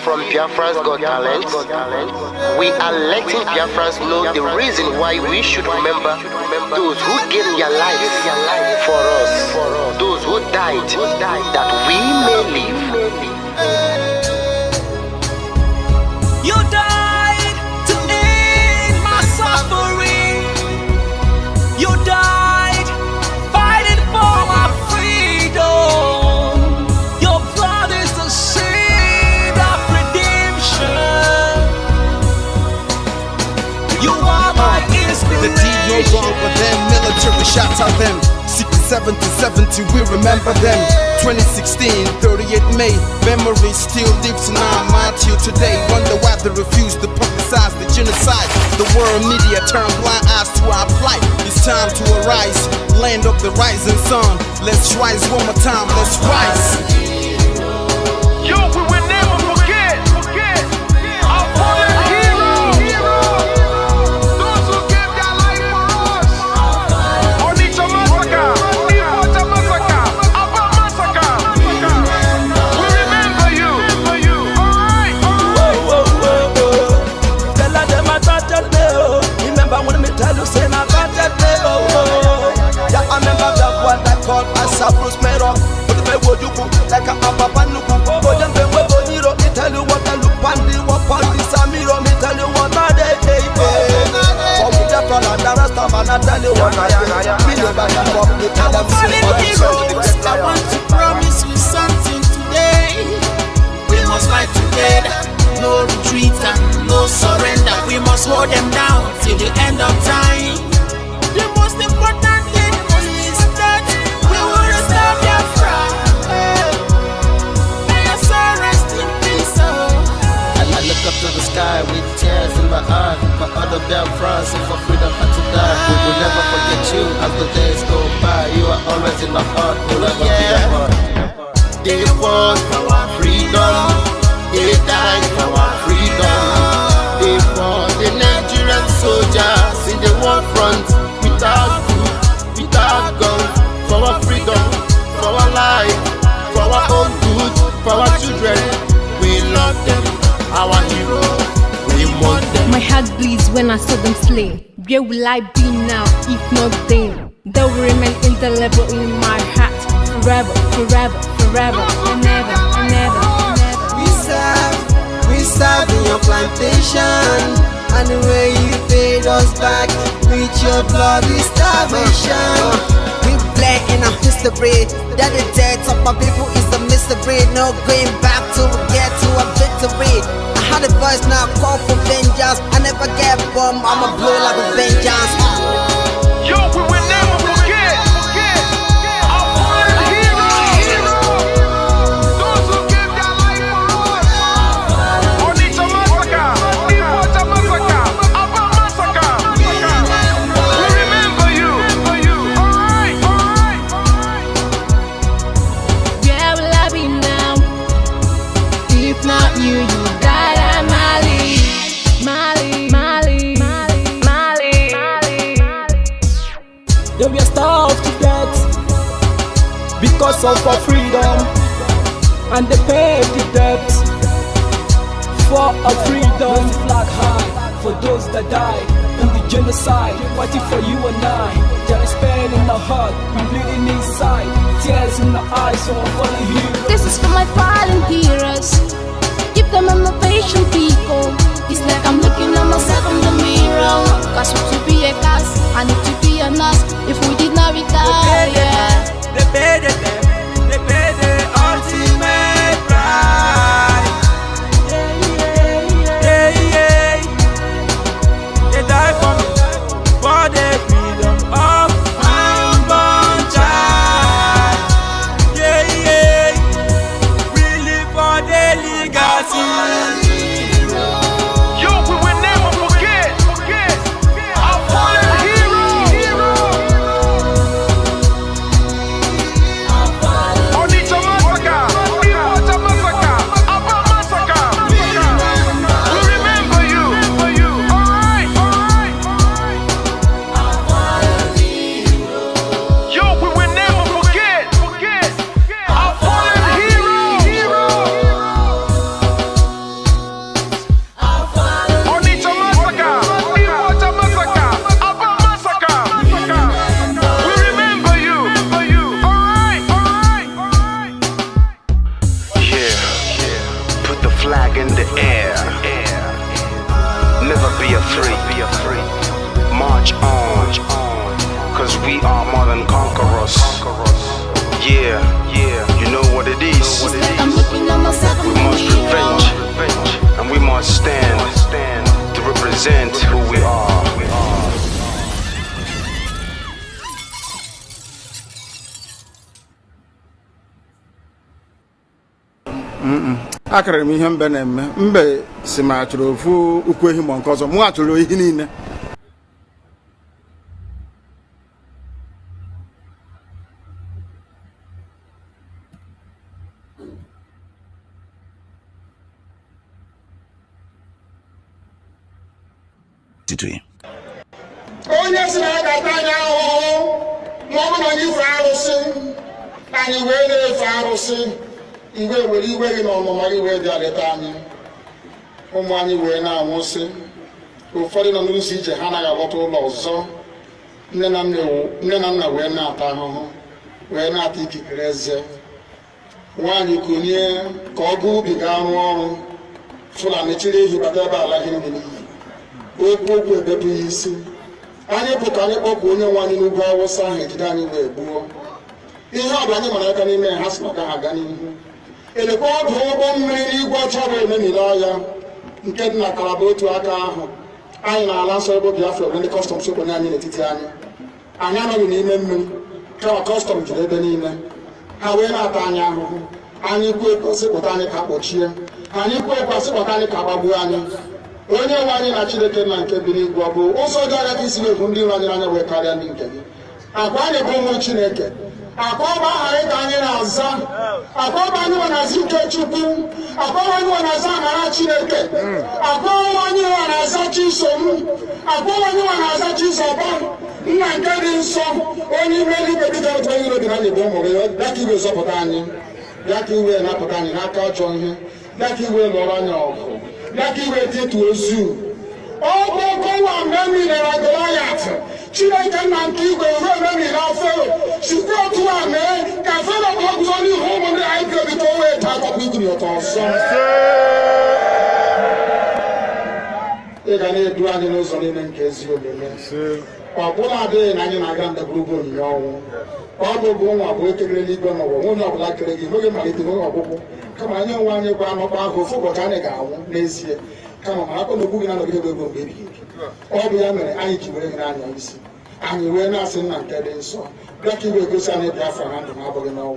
from Biafra's Got Talent. We are letting Biafrans know the reason why we should remember those who gave their lives for us, those who died that we may live. You died to end my suffering. You died fighting for my freedom. Your blood is the seed of redemption. You are my inspiration. The deed no wrong but them, military shots at them. 67 to 70, we remember them. 2016, 38 May, memory still lives in our mind till today. Wonder why they refuse to publicize the genocide. The world media turn blind eyes to our plight. It's time to arise, land of the rising sun. Let's rise one more time, let's rise. Yo, we will never forget our fallen heroes. Those who gave their life for us. Onitsha massacre, Iwata massacre, Aba massacre. We remember you. Alright. Tell them I got that day, oh. Remember when me tell you say I got that day, oh. Yeah, I remember that what I called as a Bruce Mero. But if I would you like a Papa Nuku, but then when we go, me tell you what I look on the walk on the Samiro, me tell you what I day. For me the front and the rest of and I tell you what I do. Me know back and forth, me tell them I want to promise you something today. We must fight together, no retreat and no surrender. We must hold them down till the end of time. The most important thing is that we will restore Biafra. May your soul rest in peace. I look up to the sky with tears in my eyes. For other Biafrans and for freedom had to die. We will never forget you as the days go by. You are always in my heart, you'll never be apart. They fought for our freedom. They died for our freedom. They fought the Nigerian soldiers in the war front. Without food, without guns. For our freedom, for our life, for our own good, for our children. We love them, our heroes. We want them. My heart bleeds when I saw them slain. Where will I be now if not then? They will remain indelible in my heart forever, forever, forever, and ever, and ever, and ever. We serve in your plantation, and the way you paid us back with your bloody starvation. We play in our history that the death of my people is a mystery. No going back to get to a victory. I had a voice now call for vengeance. I never get bombed, I'ma blow like a vengeance. Yo, we will never forget our fallen heroes. Those who gave their life for us. Onitsha massacre, Iwata massacre, Aba massacre. We remember you. Alright. Where will I be now? If not you, you died at Mali. Then we are starved to death because of our freedom, and they paid the debt for our freedom. Flag high for those that died in the genocide, fighting for you and I. There is pain in our heart, we bleeding inside, tears in our eyes, so I'm falling here. This is for my fallen heroes. Give them a motivation, people. It's like I'm looking at myself in the mirror. Cause to be a cast, I need to be a nurse. If we did not retire, They paid the ultimate price. They died for me, for the freedom of my unborn child. We live for the legacy. in the air. Never be afraid. March on, cause we are more than conquerors. Yeah, you know what it is. We must revenge, and we must stand to represent who we are. Akara m ihe mbe na-eme mbe si ma achọrọ ofu ukwu ehi ma nke ọzọ mụ achọrọ ehi niile. Onye si na ga-ata anya ahụhụ ma ọ bụ na anyị fe arụsị anyị wee na-efe arụsị igwe were iwe gị na ọmụma gị wee bịa leta anyị ụmụ anyị wee na-anwụsị ụfọdụ nọ n'ụzọ ije ha anaghị alọta ụlọ ọzọ nne na nna wee na-ata ahụhụ wee na-ata ikikere eze nwaanyị konye ka ọ gaa ubi gaa rụọ ọrụ Fulani chiri ehi bata ebe ala gị n'iyi okwu ebepụ ya isi anyị pụta anyị kpọpụ onye nwe anyị n'ugwu Awụsa ahụ ejide anyị wee gbuo ihe ọ bụ anyị mara aka n'ime ha si maka ha gaa n'ihu elekwa ọdụ ụgbọ mmiri n'igwe ọcha bụ ememiri ọya nke dị na Kalaba otu aka ahụ anyị na-ala nsọ ebe Biafra bụ ndị kọstọm sokwenye anyị n'etiti anyị anọghị n'ime mmiri kama kọstọm jiri ebe niile ha wee na-ata anyị ahụhụ anyị kwuo sịpụta anyị ka kpọchie anyị kwuo ekwa sịpụta anyị ka gbagbuo anyị onye nwe anyị na Chineke na nke bi n'igwe ọ bụ ụzọ dị anya ka isi na-ekwu ndị iro anyị n'anya wee karịa ndị nke gị akwa anyị bụ ụmụ Chineke akwa ọba aha anyị ka anyị na-aza akwa ọba anyị nwe na-aza ike Chukwu akwa ọba anyị nwe na-aza amara Chineke akwa ọba anyị nwe na-aza Chisom akwa ọba anyị nwe na-aza Chizoba nna nke dị nsọ onye ime eluigwe dịka otu onye iro dị na anyị bụ ụmụ gị bịa ka iwe zọpụta anyị bịa ka iwe napụta anyị n'aka ọjọọ ihe bịa ka iwe lụọrọ anyị ọgụ bịa ka iwe tetu ozu ọgbọgọwa memilera Goliath Chineke nna nke igwe ruo memila Fero site otu a mee ka Fero ka ọ guzo n'ihu ụmụ ndị anyị ga-ebi ka o wee taa akọpụ igiri ọtọ ọzọ ị ga na-edu anyị n'ụzọ niile nke ezi omume ọ bụla adịghị na anyị na-aga ndagwurugwu onyinye ọnwụ ọ bụ nwa bụ ekekere n'igwe n'ụwa onye ọbụla kere gị n'oge mmalite n'oge ọgwụgwụ kama anyị nwe anyị gwa anọkwa ahụ ofu ụbọchị anyị ga-anwụ n'ezie kama ma akpọ n'okwu gị na-anọgide ego mgbe ebighị ebi ọ bụ ya mere anyị ji were gị n'anya isi anyị wee na-asị nna nke dị nsọ bịa ka iwe gosi anyị Biafra na ndụ na-abụghị n'ọnwụ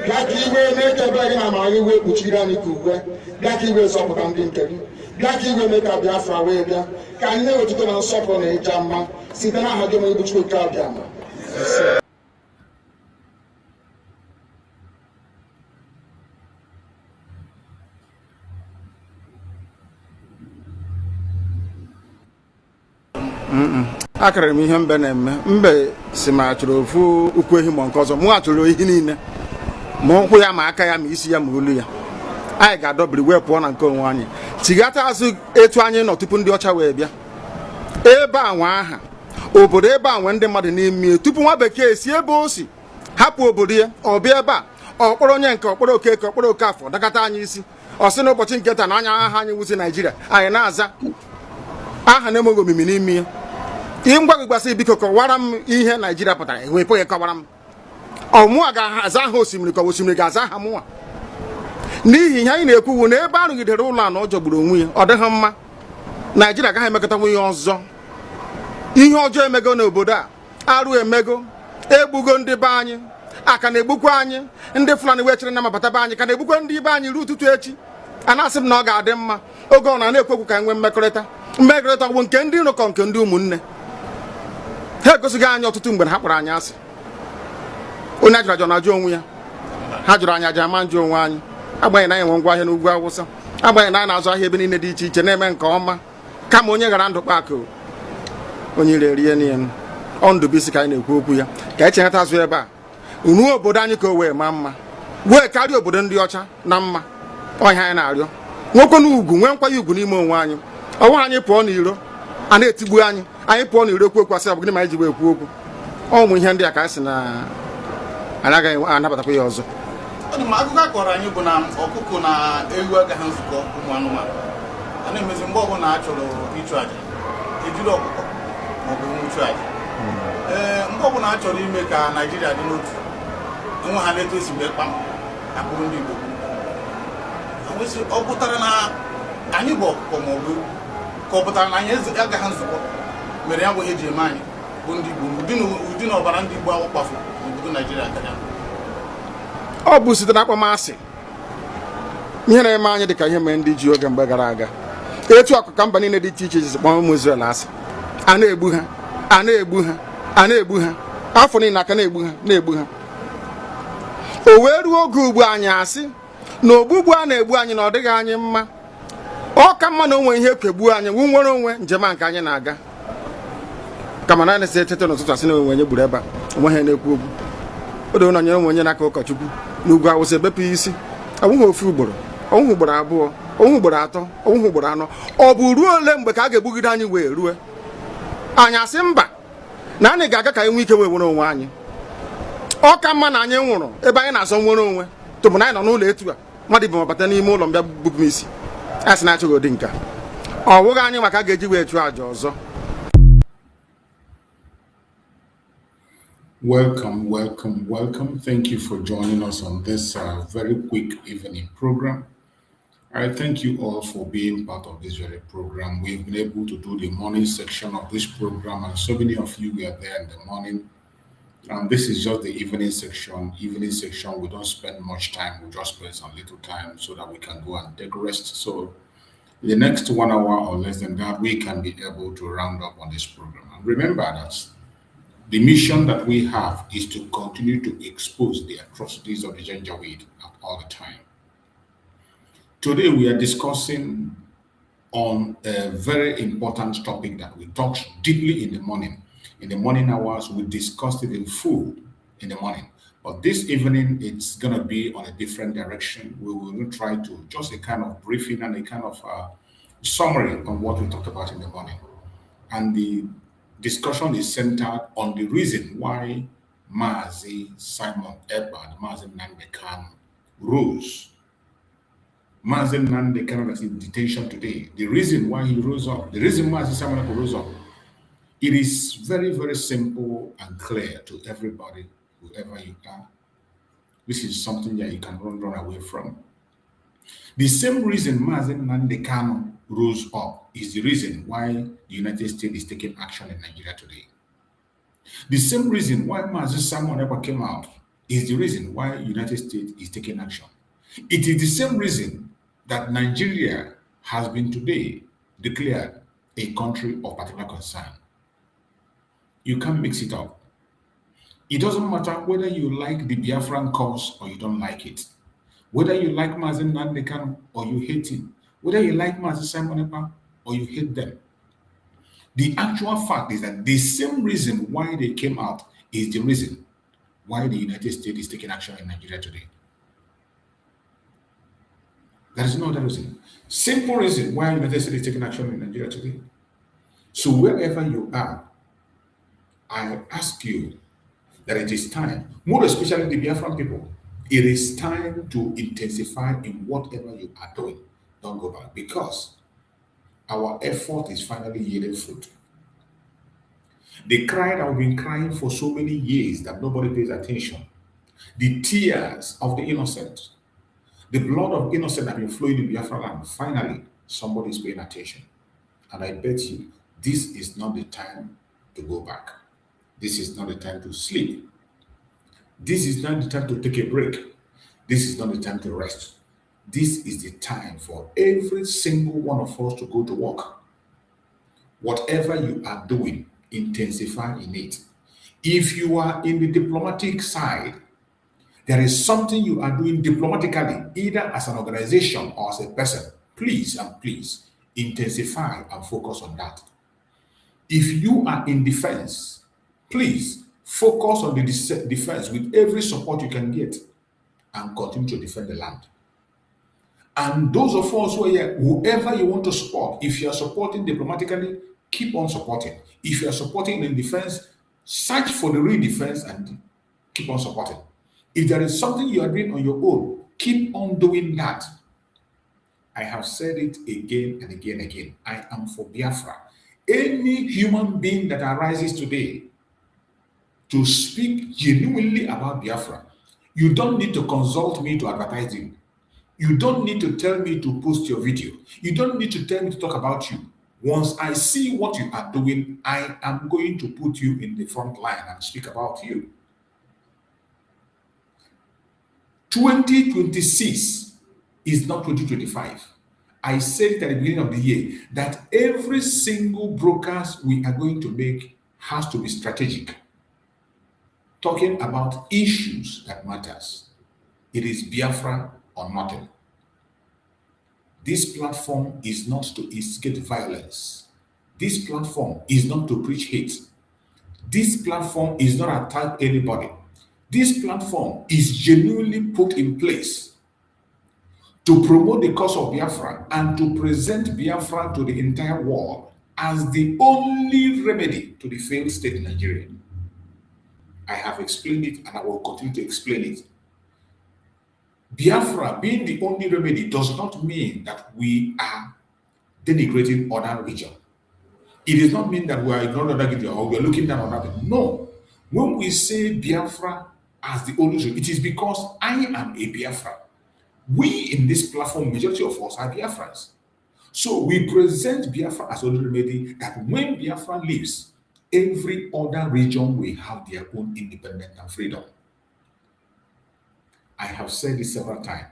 bịa ka iwe na-ekebe gị na amara gị wee kpuchiri anyị ka uwe bịa ka iwe zọpụta ndị nke gị bịa ka iwe mee ka Biafra wee bịa ka anyị na-ewetụta na nsọpụrụ na ịja mma site n'aha gị onye bụ Chukwu abịa ma akara m ihe mbe na-eme mbe si ma achọrọ ofu ukwu ehi ma nke ọzọ mụ achọrọ ehi niile ma ụkwụ ya ma aka ya ma isi ya ma olu ya anyị ga-adọbiri wee pụọ na nke onwe anyị tighata azụ etu anyị nọ tupu ndị ọcha wee bịa ebe a nwa aha obodo ebe a nwe ndị mmadụ n'ime tupu nwa bekee si ebe o si hapụ obodo ya ọ bịa ebe a ọkpọrọ onye nke ọkpọrọ Okeke ọkpọrọ Okafọ dakọta anyị isi ọ sị n'ụbọchị nke taa na anya aha anyị wuzi Naijiria anyị na-aza aha na-enweghị omimi n'ime ya ihe ngwa gị gbasị biko kọwara m ihe Naijiria pụtara enwepụghị kọwara m ọmụa ga-aza aha osimiri ka osimiri ga-aza aha mụnwa n'ihi ihe anyị na-ekwuwu na ebe a rụgidere ụlọ a na ọ jọgburu onwe ya ọ dịghị mma Naijiria agaghị emekọtanwu ihe ọzọ ihe ọjọọ emego n'obodo a arụ emego egbugo ndị be anyị aka na-egbukwa anyị ndị Fulani wee chere na mabata be anyị ka na-egbukwa ndị be anyị ruo ụtụtụ echi a na-asị m na ọ ga-adị mma oge ọ na-ekwekwu ka nwee mmekọrịta bụ nke ndị nụkọ nke ndị ụmụnne ha egosighị anyị ọtụtụ mgbe ha kpọrọ anyị asị onye ajụrụ ajụ na-ajụ onwe ya ha jụrụ anyị aja ama njụ onwe anyị agbanyeghị na anyị nwe ngwa ahịa n'ugwu Awụsa agbanyeghị na anyị na-azụ ahịa ebe niile dị iche iche na-eme nke ọma kama onye gara ndụ kpakụ onye ire rie n'ihe ọ Ndụbụisi ka anyị na-ekwu okwu ya ka echeghata azụ ebe a ruo obodo anyị ka o wee maa mma wee karịa obodo ndị ọcha na mma ọhịa anyị na-arịọ nwoke na ugwu nwee nkwanye ugwu n'ime onwe anyị ọnwa anyị pụọ n'iro a na-etigbu anyị pụọ n'iro ekwu okwu asị abụ gịnị ma anyị ji wee ekwu okwu ọnwụ ihe ndị a ka anyị sị na anaghị anabatakwa ya ọzọ Ọ dị ma akụkọ akọrọ anyị bụ na ọkụkọ na ewu agaghị nzukọ ụmụ anụmanụ. A na-emezi mgbe ọbụla a chọrọ ịchụ aja, ejiri ọkụkọ maọbụ nwụchụ aja. Mgbe ọbụla a chọrọ ime ka Naijiria dị n'otu, enwe ha na-eto esi mgbe kpam akpụrụ ndị Igbo. Ọ pụtara na anyị bụ ọkụkọ maọbụ ka ọ pụtara na anyị agaghị nzukọ mere ya bụ ihe eji eme anyị bụ ndị Igbo ụdị na ọbara ndị Igbo ahụ kpafu n'obodo Naijiria karịa. Ọ bụ site n'akpọmasị ihe na-eme anyị dịka ihe mere ndị ji oge mgbe gara aga. Etu akụ ka mba niile dị iche iche ji kpọọ ụmụ Izrel asị, a na-egbu ha, a na-egbu ha, a na-egbu ha, afọ niile aka na-egbu ha. O wee ruo oge ugbu anyị asị na ogbugbu a na-egbu anyị na ọ dịghị anyị mma. Ọ ka mma na onwe ihe kwegbuo anyị wu nwere onwe njem a nke anyị na-aga kama na anyị etete n'ụtụtụ asị na onwe onye gburu ebe a onwe ha na-ekwu okwu. O doo na onye onwe onye n'aka ụkọchukwu n'ugwu Awụsa ebepụ isi ọnwụghị ofu ugboro, ọnwụghị ugboro abụọ, ọnwụghị ugboro atọ, ọnwụghị ugboro anọ. Ọ bụ ruo ole mgbe ka a ga-egbugide anyị wee rue anyị asị mba na anyị ga-aga ka anyị nwee ike wee nwere onwe anyị? Ọ ka mma na anyị nwụrụ ebe anyị na-azọ nwere onwe tụbụ na anyị nọ n'ụlọ etu a mmadụ ibe mabata n'ime ụlọ mbịa bupụ m isi a sị na achọghị ụdị nka. Ọ bụghị anyị maka a ga-eji wee chụọ àjà ọzọ. Welcome. Thank you for joining us on this very quick evening program. I thank you all for being part of this very program. We've been able to do the morning section of this program, and so many of you were there in the morning. And this is just the evening section. We don't spend much time. We just spend some little time so that we can go and take rest. So the next 1 hour or less than that, we can be able to round up on this program. And remember that the mission that we have is to continue to expose the atrocities of the Janjaweed at all the time. Today we are discussing on a very important topic that we talked deeply in the morning. In the morning hours, we discussed it in full in the morning. But this evening, it's going to be on a different direction. We will try to just a kind of briefing and a kind of summary on what we talked about in the morning. And the discussion is centered on the reason why Mazi Simon Ekpa, Mazi Nnamdi Kanu, rose. Mazi Nnamdi Kanu is in detention today. The reason why he rose up, the reason why Mazi Simon Ekpa rose up, it is very, very simple and clear to everybody, whoever you are. This is something that you can run away from. The same reason Mazi Nnamdi Kanu rose up is the reason why the United States is taking action in Nigeria today. The same reason why Mazi Simon Ekpa came out is the reason why the United States is taking action. It is the same reason that Nigeria has been today declared a country of particular concern. You can't mix it up. It doesn't matter whether you like the Biafran cause or you don't like it. Whether you like Mazi Nnamdi Kanu or you hate him. Whether you like Mazi Simon Ekpa or you hate them. The actual fact is that the same reason why they came out is the reason why the United States is taking action in Nigeria today. There is no other reason. Simple reason why the United States is taking action in Nigeria today. So wherever you are, I ask you that it is time, more especially the Biafran people, it is time to intensify in whatever you are doing. Don't go back, because our effort is finally yielding fruit. The cry that we've been crying for so many years that nobody pays attention, the tears of the innocent, the blood of innocent that have been flowing in Biafra land, finally somebody is paying attention. And I bet you, this is not the time to go back. This is not the time to sleep. This is not the time to take a break. This is not the time to rest. This is the time for every single one of us to go to work. Whatever you are doing, intensify in it. If you are in the diplomatic side, there is something you are doing diplomatically, either as an organization or as a person, please and please intensify and focus on that. If you are in defense, please focus on the defense with every support you can get and continue to defend the land. And those of us who are here, whoever you want to support, if you are supporting diplomatically, keep on supporting. If you are supporting in defense, search for the real defense and keep on supporting. If there is something you are doing on your own, keep on doing that. I have said it again and again and again. I am for Biafra. Any human being that arises today to speak genuinely about Biafra, you don't need to consult me to advertise you. You don't need to tell me to post your video. You don't need to tell me to talk about you. Once I see what you are doing, I am going to put you in the front line and speak about you. 2026 is not 2025. I said it at the beginning of the year that every single broadcast we are going to make has to be strategic, talking about issues that matters. It is Biafra or nothing. This platform is not to instigate violence. This platform is not to preach hate. This platform is not to attack anybody. This platform is genuinely put in place to promote the cause of Biafra and to present Biafra to the entire world as the only remedy to the failed state in Nigeria. I have explained it and I will continue to explain it. Biafra being the only remedy does not mean that we are denigrating other regions. It does not mean that we are ignoring other regions or we are looking down on other. No. When we say Biafra as the only solution, it is because I am a Biafra. We in this platform, majority of us are Biafrans. So we present Biafra as only remedy that when Biafra leaves, every other region will have their own independence and freedom. I have said this several times.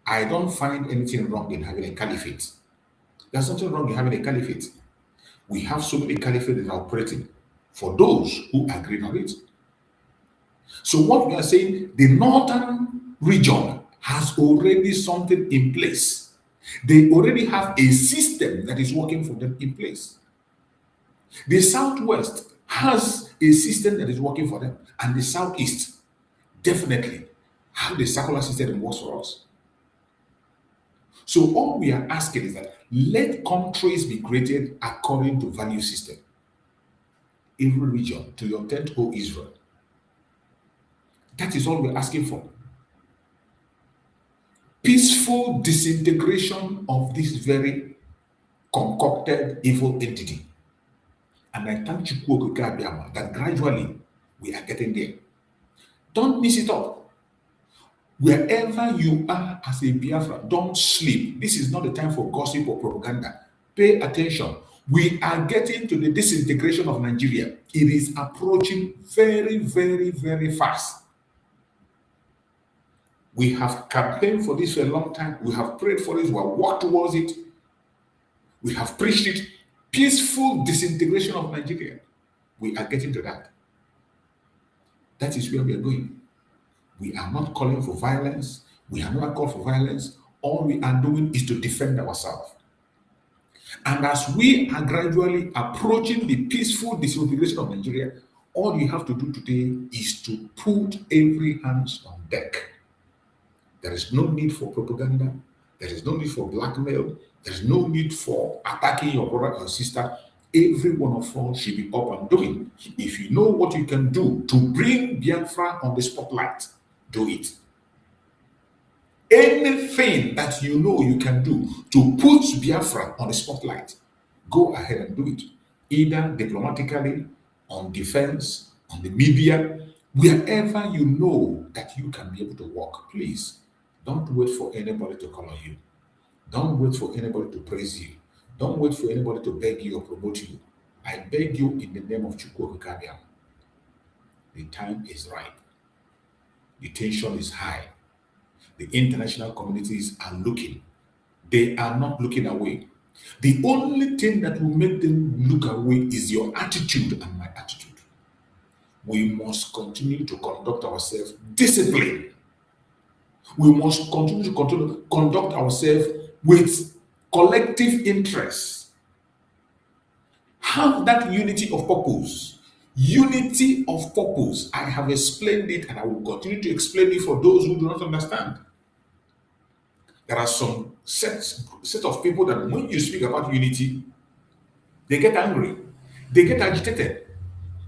I don't find anything wrong in having a caliphate. There's nothing wrong in having a caliphate. We have so many caliphates that are operating for those who agree on it. So what we are saying, the northern region has already something in place. They already have a system that is working for them in place. The southwest has a system that is working for them, and the southeast definitely have the circular system that works for us. So all we are asking is that let countries be created according to value system. Every region to your tent, O Israel. That is all we're asking for. Peaceful disintegration of this very concocted evil entity. And I thank Chukwu Okike that gradually we are getting there. Don't miss it up. Wherever you are as a Biafra, don't sleep. This is not the time for gossip or propaganda. Pay attention. We are getting to the disintegration of Nigeria. It is approaching very, very, very fast. We have campaigned for this for a long time. We have prayed for it. We have worked towards it. We have preached it. Peaceful disintegration of Nigeria. We are getting to that. That is where we are going. We are not calling for violence. We are not calling for violence. All we are doing is to defend ourselves. And as we are gradually approaching the peaceful disintegration of Nigeria, all you have to do today is to put every hands on deck. There is no need for propaganda. There is no need for blackmail. There is no need for attacking your brother or sister. Every one of us should be up and doing. If you know what you can do to bring Biafra on the spotlight, do it. Anything that you know you can do to put Biafra on the spotlight, go ahead and do it. Either diplomatically, on defense, on the media, wherever you know that you can be able to work, please. Don't wait for anybody to call on you. Don't wait for anybody to praise you. Don't wait for anybody to beg you or promote you. I beg you in the name of Chukwu Okike. The time is right. The tension is high. The international communities are looking. They are not looking away. The only thing that will make them look away is your attitude and my attitude. We must continue to conduct ourselves disciplined. We must continue to conduct ourselves with collective interests. Have that unity of purpose. Unity of purpose. I have explained it and I will continue to explain it for those who do not understand. There are some set of people that when you speak about unity, they get angry, they get agitated.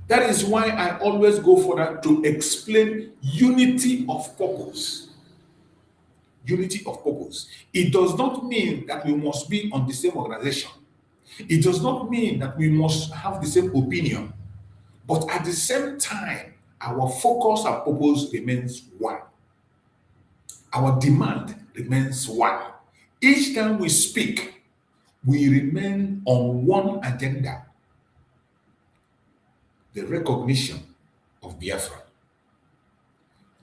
That is why I always go for that to explain unity of purpose. Unity of purpose. It does not mean that we must be on the same organization. It does not mean that we must have the same opinion. But at the same time, our focus and purpose remains one. Our demand remains one. Each time we speak, we remain on one agenda: the recognition of Biafra.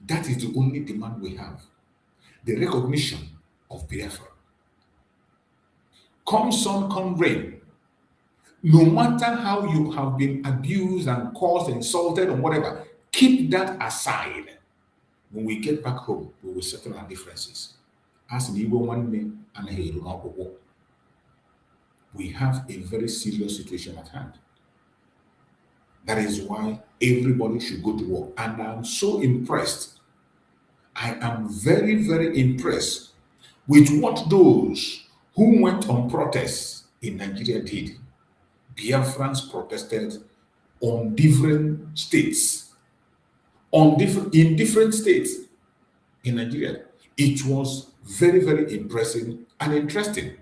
That is the only demand we have: the recognition of Biafra. Come sun, come rain, no matter how you have been abused and caused, insulted, or whatever, keep that aside. When we get back home, we will settle our differences. As in Igbo one name and a we have a very serious situation at hand. That is why everybody should go to work. And I'm so impressed. I am very, very impressed with what those who went on protests in Nigeria did. Biafrans protested on different states, in different states in Nigeria. It was very, very impressive and interesting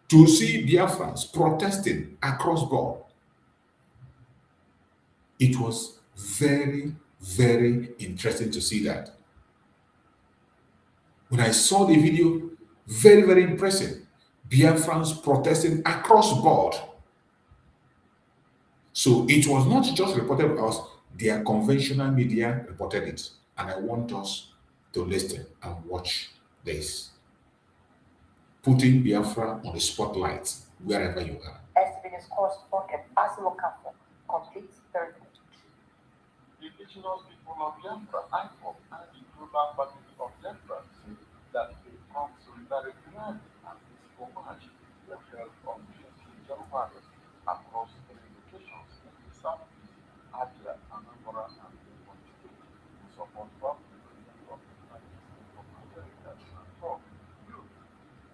to see Biafrans protesting across board. It was very, very interesting to see that. When I saw the video, very, very impressive. Biafrans protesting across board. So it was not just reported by us, their conventional media reported it. And I want us to listen and watch this. Putting Biafra on the spotlight wherever you are. Estimated correspondent Mazi complete third. The indigenous people of Biafra, IPOP, and the global family of Biafra say that they come solidarity rally and peaceful march were held on 15 January across three locations in the southeast, Abia, Anambra, and Lagos State in support of the President of the United States of America, Donald Trump. Youth,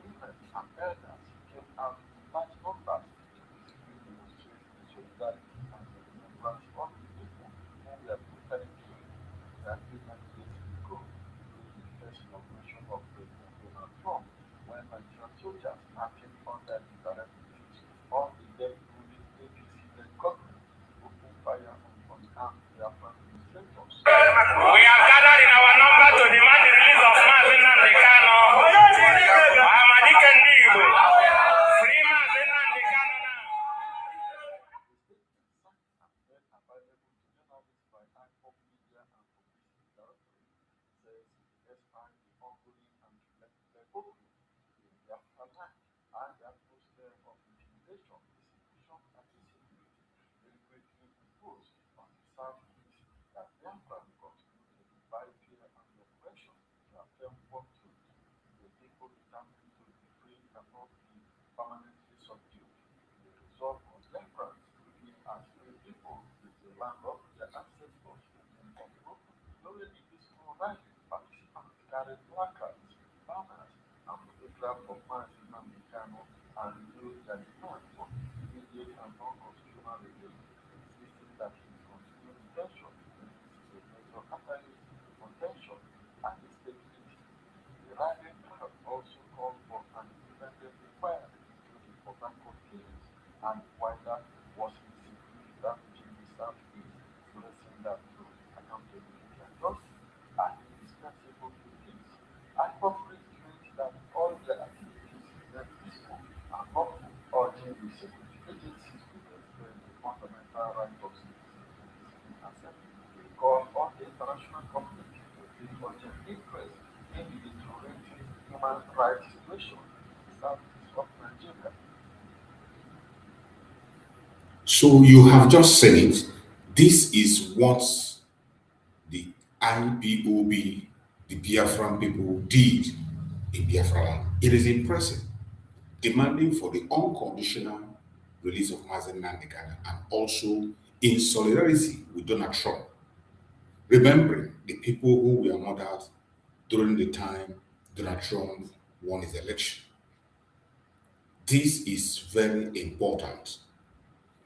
women, and elders came out in large numbers to peacefully demonstrate the solidarity and the remembrance of the people who were brutally killed exactly 9 years ago during the first inauguration of President Donald Trump, when Nigerian soldiers acting under the direct orders of the then ruling APC-led government opened fire on unarmed Biafran demonstrators. We are gathered in our number to demand the release of Mazi Nnamdi Kanu. Amadi Kendigo. Free Mazi Nnamdi Kanu now. And the atmosphere of intimidation, persecution, and insecurity deliberately imposed on the southeast that Biafra continue to defy fear and oppression to affirm what truth. The people determined to be free cannot be permanently subdued. The resolve of Biafra to live as free people is the land of their ancestors remain unbroken. During the peaceful rally, participants carried placards, banners, and photographs of Mazi Nnamdi Kanu and renewed their demand for immediate and non-constitutional release, insisting that his continued detention is a major catalyst to contention and instability. The rallying crowd also called for an independent inquiry into the Port Harcourt killings and wider worsening security damage in the southeast, stressing that through accountability and justice are indispensable to peace. IPOP reiterates that all their activities remain peaceful and lawful, urging the security agencies to respect the fundamental right of citizens to peaceful assembly. They call on the international community to take urgent interest in the deteriorating human rights situation in the southeast of Nigeria. So you have just said it. This is what the IPOB, the Biafran people, did in Biafra land. It is impressive, demanding for the unconditional release of Mazi Nnamdi Kanu and also in solidarity with Donald Trump, remembering the people who were murdered during the time Donald Trump won his election. This is very important.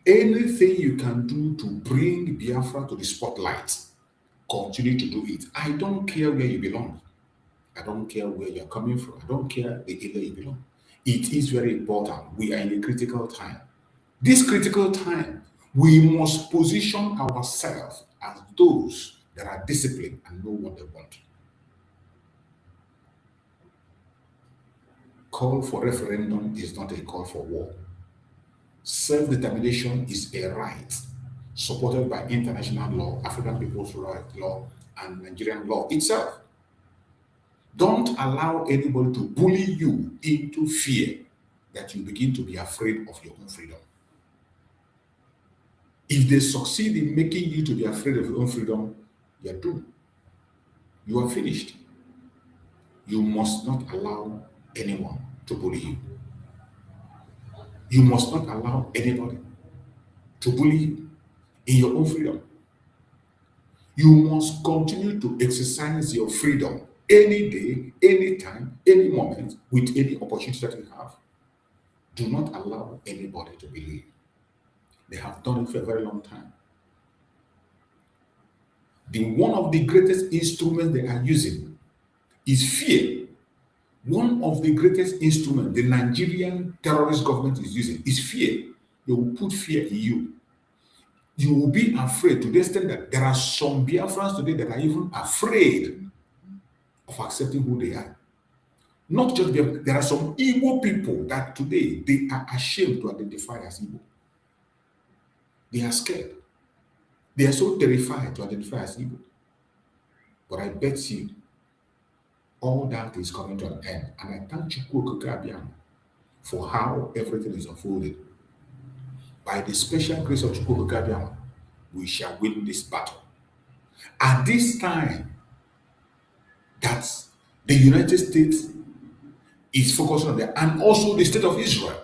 Anything you can do to bring Biafra to the spotlight, continue to do it. I don't care where you belong. I don't care where you're coming from. I don't care the area you belong. It is very important. We are in a critical time. This critical time, we must position ourselves as those that are disciplined and know what they want. Call for referendum is not a call for war. Self-determination is a right supported by international law, African People's Rights Law, and Nigerian law itself. Don't allow anybody to bully you into fear that you begin to be afraid of your own freedom. If they succeed in making you to be afraid of your own freedom, you are doomed. You are finished. You must not allow anyone to bully you. You must not allow anybody to bully you in your own freedom. You must continue to exercise your freedom any day, any time, any moment, with any opportunity that you have. Do not allow anybody to bully you. They have done it for a very long time. One of the greatest instruments they are using is fear. One of the greatest instruments the Nigerian terrorist government is using is fear. They will put fear in you. You will be afraid to the extent that there are some Biafrans today that are even afraid of accepting who they are. Not just Biafra, there are some Igbo people that today they are ashamed to identify as Igbo. They are scared. They are so terrified to identify as Igbo. But I bet you all that is coming to an end. And I thank Chukwu for how everything is unfolding. By the special grace of Chukwu, we shall win this battle. At this time that the United States is focused on that, and also the state of Israel.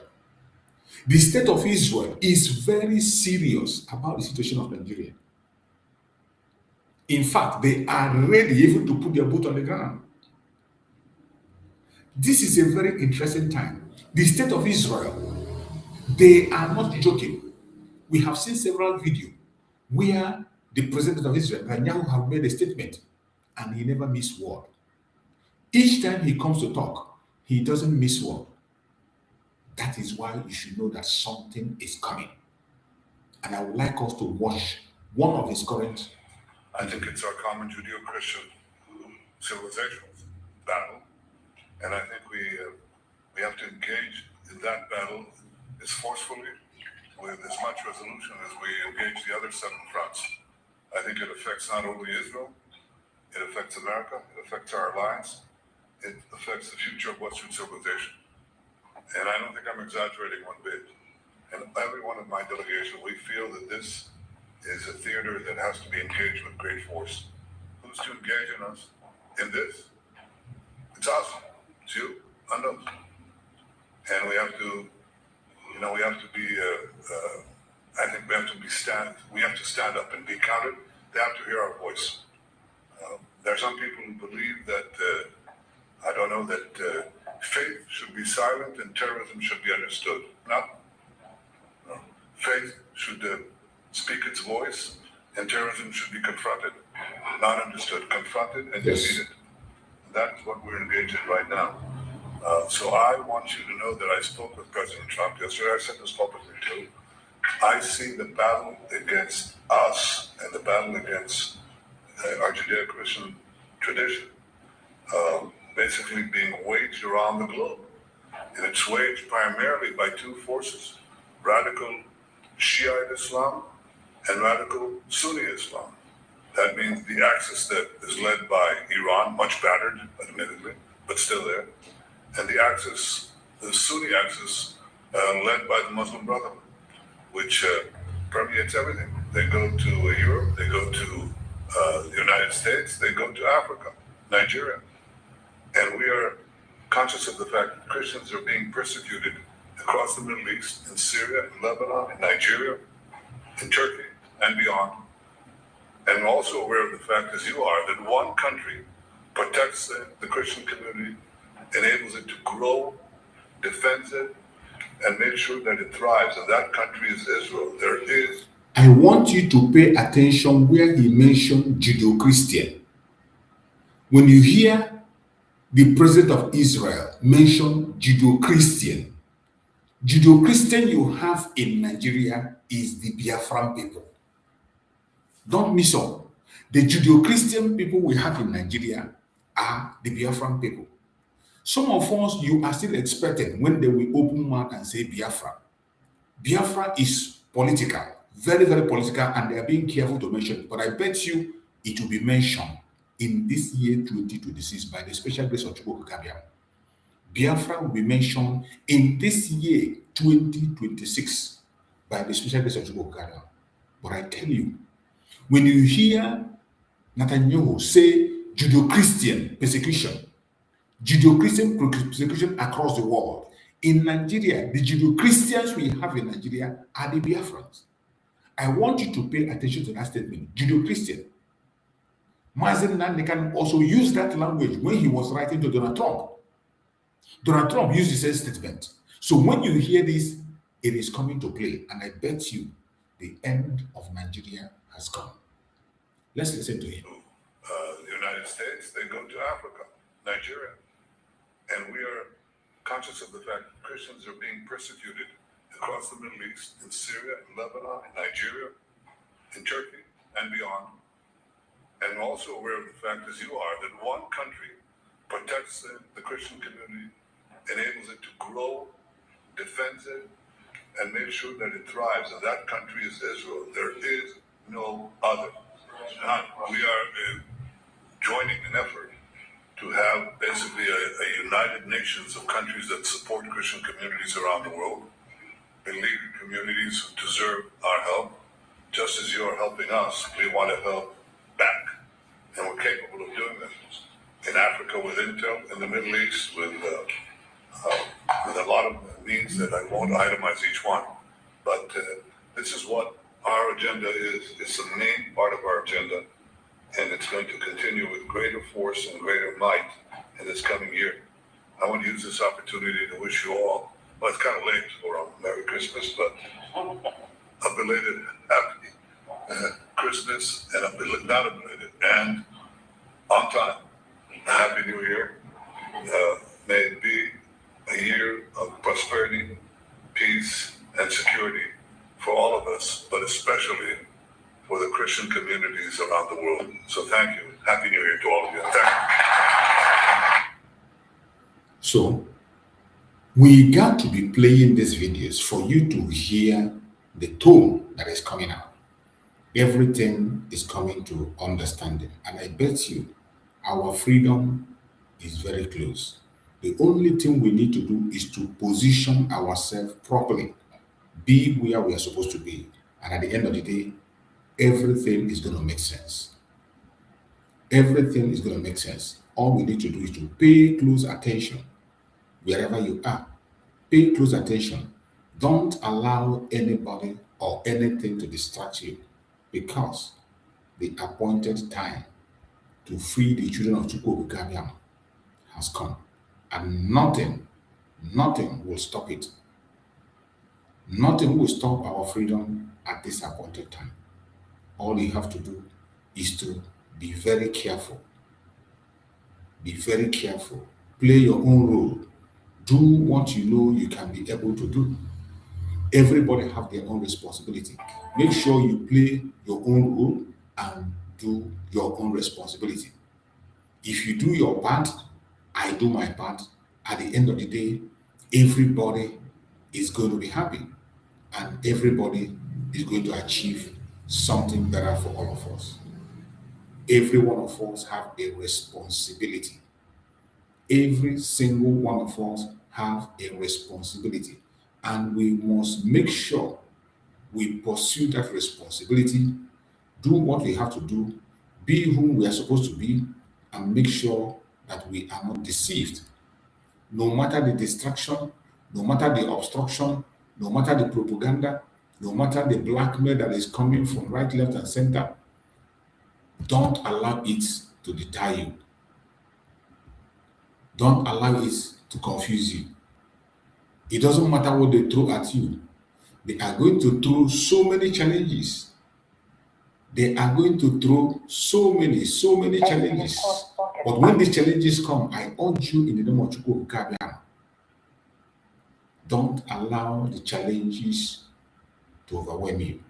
The state of Israel is very serious about the situation of Nigeria. In fact, they are ready even to put their boot on the ground. This is a very interesting time. The state of Israel, they are not joking. We have seen several videos where the president of Israel, Netanyahu, have made a statement and he never missed word. Each time he comes to talk, he doesn't miss word. That is why you should know that something is coming. And I would like us to watch one of his current. I think it's our common Judeo-Christian civilization battle. And I think we have to engage in that battle as forcefully, with as much resolution as we engage the other 7 fronts. I think it affects not only Israel, it affects America, it affects our alliance, it affects the future of Western civilization. And I don't think I'm exaggerating one bit. And every one of my delegation, we feel that this is a theater that has to be engaged with great force. Who's to engage in us in this? It's us, it's you, and us. And we have to, we have to be, I think we have to stand up and be counted. They have to hear our voice. There are some people who believe that, that faith should be silent and terrorism should be understood. No. Faith should speak its voice and terrorism should be confronted, not understood, confronted and defeated. That's what we're engaged in right now. So I want you to know that I spoke with President Trump yesterday. I said this publicly too. I see the battle against us and the battle against our Judeo-Christian tradition basically being waged around the globe. And it's waged primarily by 2 forces, radical Shiite Islam and radical Sunni Islam. That means the axis that is led by Iran, much battered, admittedly, but still there, and the axis, the Sunni axis, led by the Muslim Brotherhood, which permeates everything. They go to Europe, they go to the United States, they go to Africa, Nigeria. And we are conscious of the fact that Christians are being persecuted across the Middle East, in Syria, in Lebanon, in Nigeria, in Turkey, and beyond. And we're also aware of the fact, as you are, that one country protects the Christian community, enables it to grow, defends it, and make sure that it thrives, and that country is Israel. There is. I want you to pay attention where he mentioned Judeo-Christian. When you hear the president of Israel mention Judeo-Christian, Judeo-Christian you have in Nigeria is the Biafran people. Don't miss up. The Judeo-Christian people we have in Nigeria are the Biafran people. Some of us, you are still expecting when they will open mouth and say Biafra. Biafra is political, very, very political, and they are being careful to mention it. But I bet you it will be mentioned in this year 2026 by the special grace of Chukwu Kabiam. Biafra will be mentioned in this year 2026 by the special grace of Chukwu Kabiam. But I tell you, when you hear Netanyahu say Judeo-Christian persecution, Judeo-Christian persecution across the world, in Nigeria, the Judeo-Christians we have in Nigeria are the Biafrans. I want you to pay attention to that statement, Judeo-Christian. Mazi Nnamdi Kanu also used that language when he was writing to Donald Trump. Donald Trump used the same statement. So when you hear this, it is coming to play, and I bet you the end of Nigeria has come. Let's listen to him. The United States, they go to Africa, Nigeria. And we are conscious of the fact that Christians are being persecuted across the Middle East, in Syria, in Lebanon, in Nigeria, in Turkey, and beyond. And also aware of the fact, as you are, that one country protects the Christian community, enables it to grow, defends it, and makes sure that it thrives. And that country is Israel. There is no other. We are joining an effort to have basically a united nations of countries that support Christian communities around the world, beleaguered communities who deserve our help. Just as you're helping us, we want to help back, and we're capable of doing that. In Africa with Intel, in the Middle East with a lot of needs that I won't itemize each one. But this is what our agenda is. It's the main part of our agenda, and it's going to continue with greater force and greater might in this coming year. I want to use this opportunity to wish you all, well, it's kind of late for a Merry Christmas, but a belated Happy Christmas, and not a belated, and on time, a Happy New Year. May it be a year of prosperity, peace, and security for all of us, but especially for the Christian communities around the world. So thank you. Happy New Year to all of you. Thank you. So, we got to be playing these videos for you to hear the tone that is coming out. Everything is coming to understanding. And I bet you our freedom is very close. The only thing we need to do is to position ourselves properly, be where we are supposed to be. And at the end of the day, everything is going to make sense. Everything is going to make sense. All we need to do is to pay close attention wherever you are. Pay close attention. Don't allow anybody or anything to distract you, because the appointed time to free the children of Chukwu Kabiam has come. And nothing will stop it. Nothing will stop our freedom at this appointed time. All you have to do is to be very careful. Be very careful. Play your own role. Do what you know you can be able to do. Everybody have their own responsibility. Make sure you play your own role and do your own responsibility. If you do your part, I do my part. At the end of the day, everybody is going to be happy, and everybody is going to achieve something better for all of us. Every one of us have a responsibility. Every single one of us have a responsibility, and we must make sure we pursue that responsibility, do what we have to do, be whom we are supposed to be, and make sure that we are not deceived. No matter the distraction, no matter the obstruction, no matter the propaganda, no matter the blackmail that is coming from right, left, and center, don't allow it to deter you. Don't allow it to confuse you. It doesn't matter what they throw at you. They are going to throw so many challenges. They are going to throw so many challenges. But when these challenges come, I urge you in the name of Chukwu Kabiam, don't allow the challenges to overwhelm you.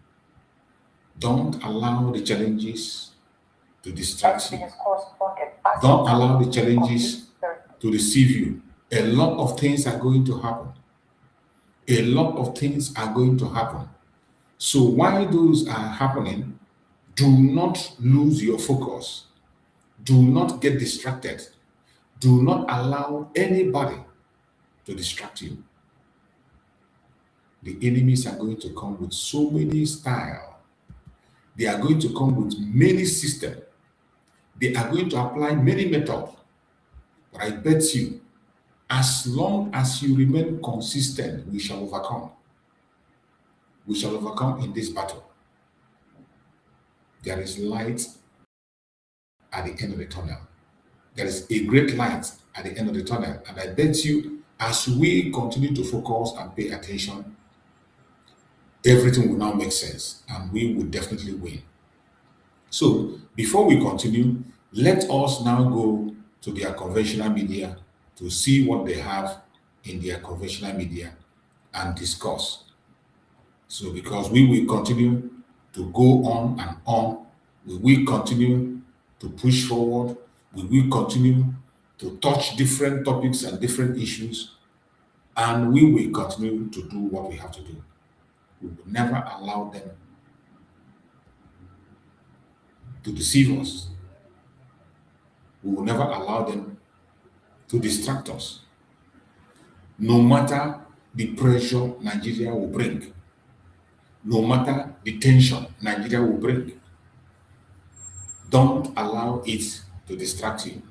Don't allow the challenges to distract you. Don't allow the challenges to deceive you. A lot of things are going to happen. A lot of things are going to happen. So while those are happening, do not lose your focus. Do not get distracted. Do not allow anybody to distract you. The enemies are going to come with so many style. They are going to come with many systems. They are going to apply many methods. But I bet you, as long as you remain consistent, we shall overcome. We shall overcome in this battle. There is light at the end of the tunnel. There is a great light at the end of the tunnel. And I bet you, as we continue to focus and pay attention, everything will now make sense and we will definitely win. So before we continue, let us now go to their conventional media to see what they have in their conventional media and discuss. So because we will continue to go on and on, we will continue to push forward, we will continue to touch different topics and different issues, and we will continue to do what we have to do. We will never allow them to deceive us. We will never allow them to distract us. No matter the pressure Nigeria will bring, no matter the tension Nigeria will bring, don't allow it to distract you.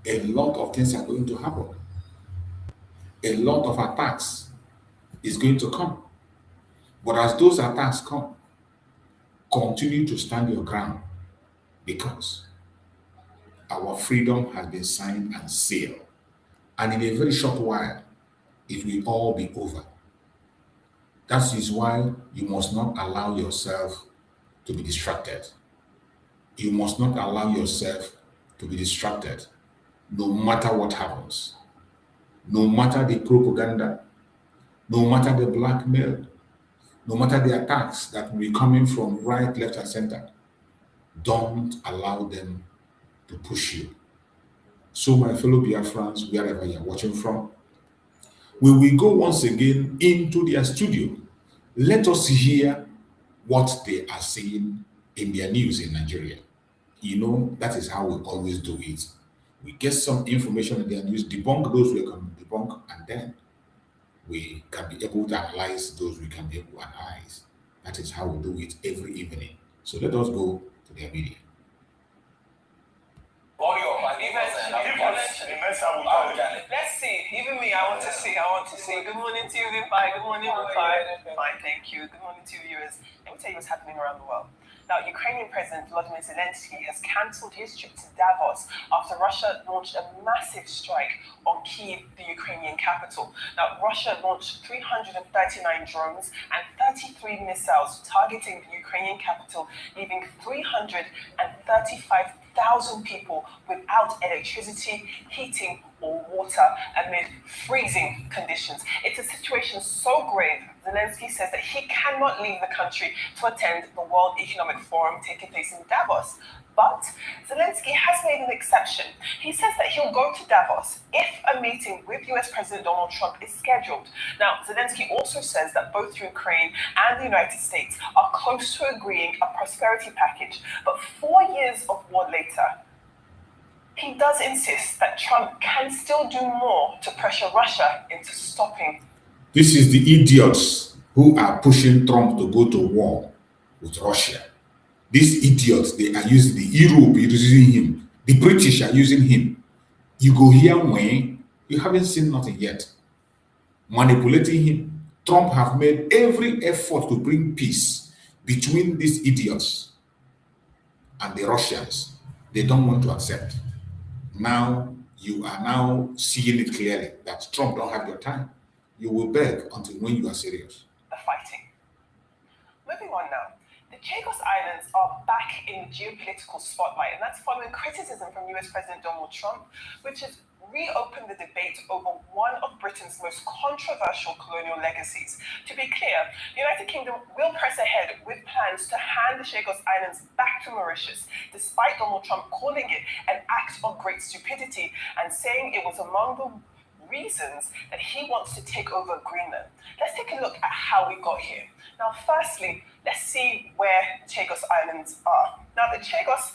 A lot of things are going to happen. A lot of attacks is going to come. But as those attacks come, continue to stand your ground, because our freedom has been signed and sealed. And in a very short while, it will all be over. That is why you must not allow yourself to be distracted. You must not allow yourself to be distracted, no matter what happens. No matter the propaganda, no matter the blackmail, no matter the attacks that will be coming from right, left, and center, don't allow them to push you. So my fellow Biafrans, wherever you're watching from, we will go once again into their studio. Let us hear what they are saying in their news in Nigeria. You know, that is how we always do it. We get some information in their news, debunk those we can debunk, and then we can be able to analyze those we can be able to analyze. That is how we do it every evening. So let us go to their media. Let's see. Even me, I want to see. Good morning to you, Vipai. Good morning, Vipai. Fine, thank you. Good morning to you, viewers. Let me tell you what's happening around the world. Now, Ukrainian President Volodymyr Zelensky has cancelled his trip to Davos after Russia launched a massive strike on Kyiv, the Ukrainian capital. Now, Russia launched 339 drones and 33 missiles targeting the Ukrainian capital, leaving 335,000 people without electricity, heating, or water amid freezing conditions. It's a situation so grave, Zelensky says that he cannot leave the country to attend the World Economic Forum taking place in Davos. But Zelensky has made an exception. He says that he'll go to Davos if a meeting with US President Donald Trump is scheduled. Now, Zelensky also says that both Ukraine and the United States are close to agreeing a prosperity package. But 4 years of war later, he does insist that Trump can still do more to pressure Russia into stopping. This is the idiots who are pushing Trump to go to war with Russia. These idiots, they are using the Europe, using him. The British are using him. You go here when you haven't seen nothing yet. Manipulating him. Trump have made every effort to bring peace between these idiots and the Russians. They don't want to accept. Now, you are now seeing it clearly that Trump don't have your time. You will beg until when you are serious. The fighting. Moving on now. The Chagos Islands are back in the geopolitical spotlight, and that's following criticism from US President Donald Trump, which has reopened the debate over one of Britain's most controversial colonial legacies. To be clear, the United Kingdom will press ahead with plans to hand the Chagos Islands back to Mauritius, despite Donald Trump calling it an act of great stupidity and saying it was among the reasons that he wants to take over Greenland. Let's take a look at how we got here. Now, firstly, let's see where Chagos Islands are. Now, the Chagos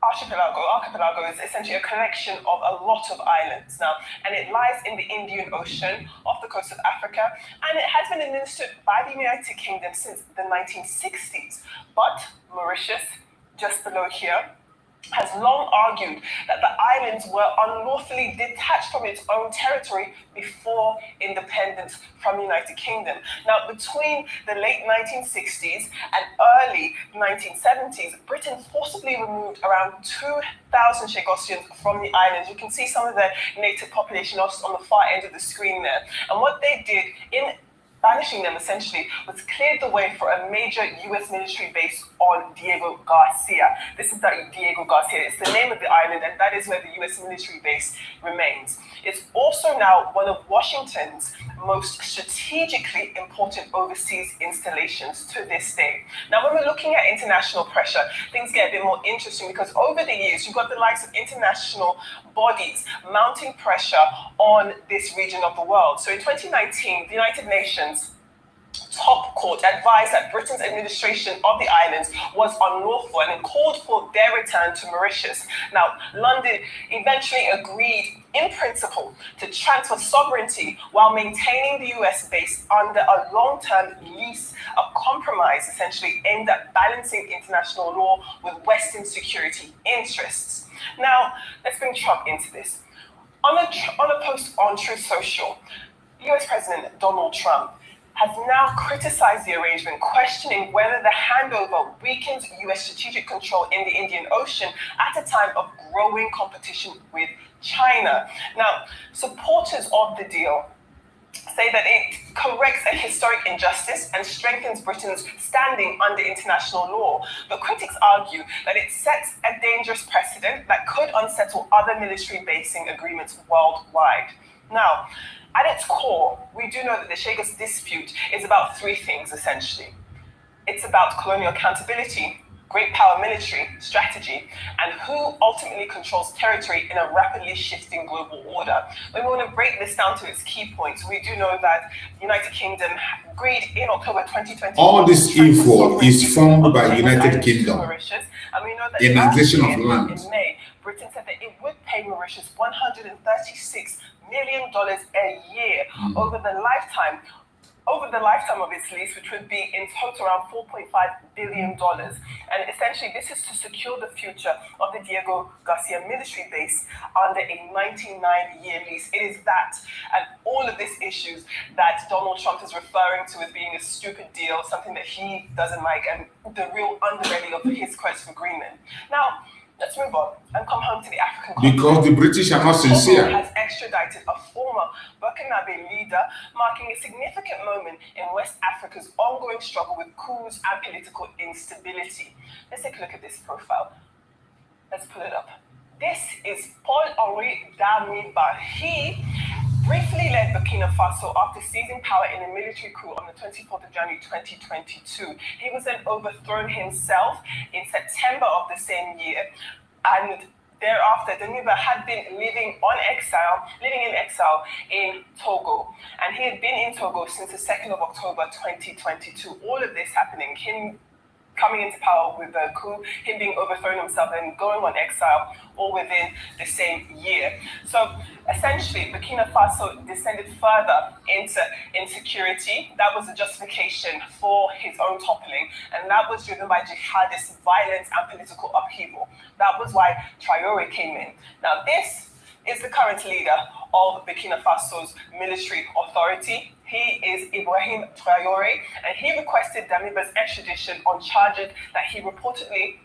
archipelago is essentially a collection of a lot of islands now, and it lies in the Indian Ocean off the coast of Africa, and it has been administered by the United Kingdom since the 1960s. But Mauritius, just below here, has long argued that the islands were unlawfully detached from its own territory before independence from the United Kingdom. Now, between the late 1960s and early 1970s, Britain forcibly removed around 2,000 Chagosians from the islands. You can see some of the native population on the far end of the screen there. And what they did in banishing them essentially was cleared the way for a major US military base on Diego Garcia. This is Diego Garcia. It's the name of the island, and that is where the US military base remains. It's also now one of Washington's most strategically important overseas installations to this day. Now, when we're looking at international pressure, things get a bit more interesting because over the years, you've got the likes of international bodies mounting pressure on this region of the world. So in 2019, the United Nations top court advised that Britain's administration of the islands was unlawful and called for their return to Mauritius. Now, London eventually agreed in principle to transfer sovereignty while maintaining the US base under a long-term lease, a compromise essentially aimed at balancing international law with Western security interests. Now, let's bring Trump into this. On a post on Truth Social, US President Donald Trump has now criticized the arrangement, questioning whether the handover weakens US strategic control in the Indian Ocean at a time of growing competition with China. Now, supporters of the deal say that it corrects a historic injustice and strengthens Britain's standing under international law. But critics argue that it sets a dangerous precedent that could unsettle other military basing agreements worldwide. Now, at its core, we do know that the Chagos dispute is about three things, essentially. It's about colonial accountability, great power military strategy, and who ultimately controls territory in a rapidly shifting global order. When we want to break this down to its key points, we do know that the United Kingdom agreed in October 2020. All this info is formed by United Kingdom. And we know that in annexation of land. In May, Britain said that it would pay Mauritius $136 million a year over the lifetime of its lease, which would be in total around $4.5 billion. And essentially, this is to secure the future of the Diego Garcia military base under a 99-year lease. It is that and all of these issues that Donald Trump is referring to as being a stupid deal, something that he doesn't like, and the real underbelly of his quest for Greenland. Now, let's move on and come home to the African continent. Because the British are not sincere. Has extradited a former Burkinabe leader, marking a significant moment in West Africa's ongoing struggle with coups and political instability. Let's take a look at this profile. Let's pull it up. This is Paul-Henri Damiba. He briefly led Burkina Faso after seizing power in a military coup on the 24th of January 2022. He was then overthrown himself in September of the same year, and thereafter, Damiba had been living in exile in Togo, and he had been in Togo since the 2nd of October 2022. All of this happening, him coming into power with the coup, him being overthrown himself and going on exile, all within the same year. So essentially, Burkina Faso descended further into insecurity. That was the justification for his own toppling, and that was driven by jihadist violence and political upheaval. That was why Traoré came in. Now, this is the current leader of Burkina Faso's military authority. He is Ibrahim Traoré, and he requested Damiba's extradition on charges that he reportedly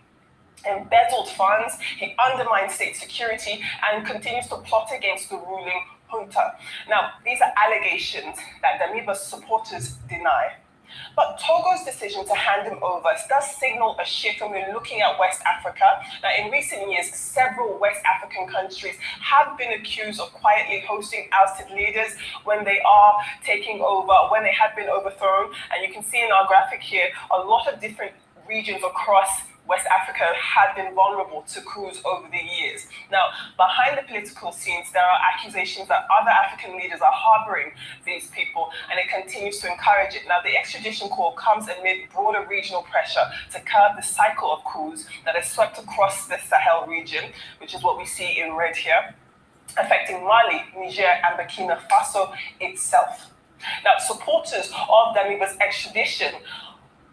embezzled funds, he undermined state security, and continues to plot against the ruling junta. Now, these are allegations that Damiba's supporters deny. But Togo's decision to hand him over does signal a shift when we're looking at West Africa. Now, in recent years, several West African countries have been accused of quietly hosting ousted leaders when they are taking over, when they have been overthrown. And you can see in our graphic here, a lot of different regions across West Africa have been vulnerable to coups over the years. Now, behind the political scenes, there are accusations that other African leaders are harboring these people, and it continues to encourage it. Now, the extradition call comes amid broader regional pressure to curb the cycle of coups that has swept across the Sahel region, which is what we see in red here, affecting Mali, Niger, and Burkina Faso itself. Now, supporters of Damiba's extradition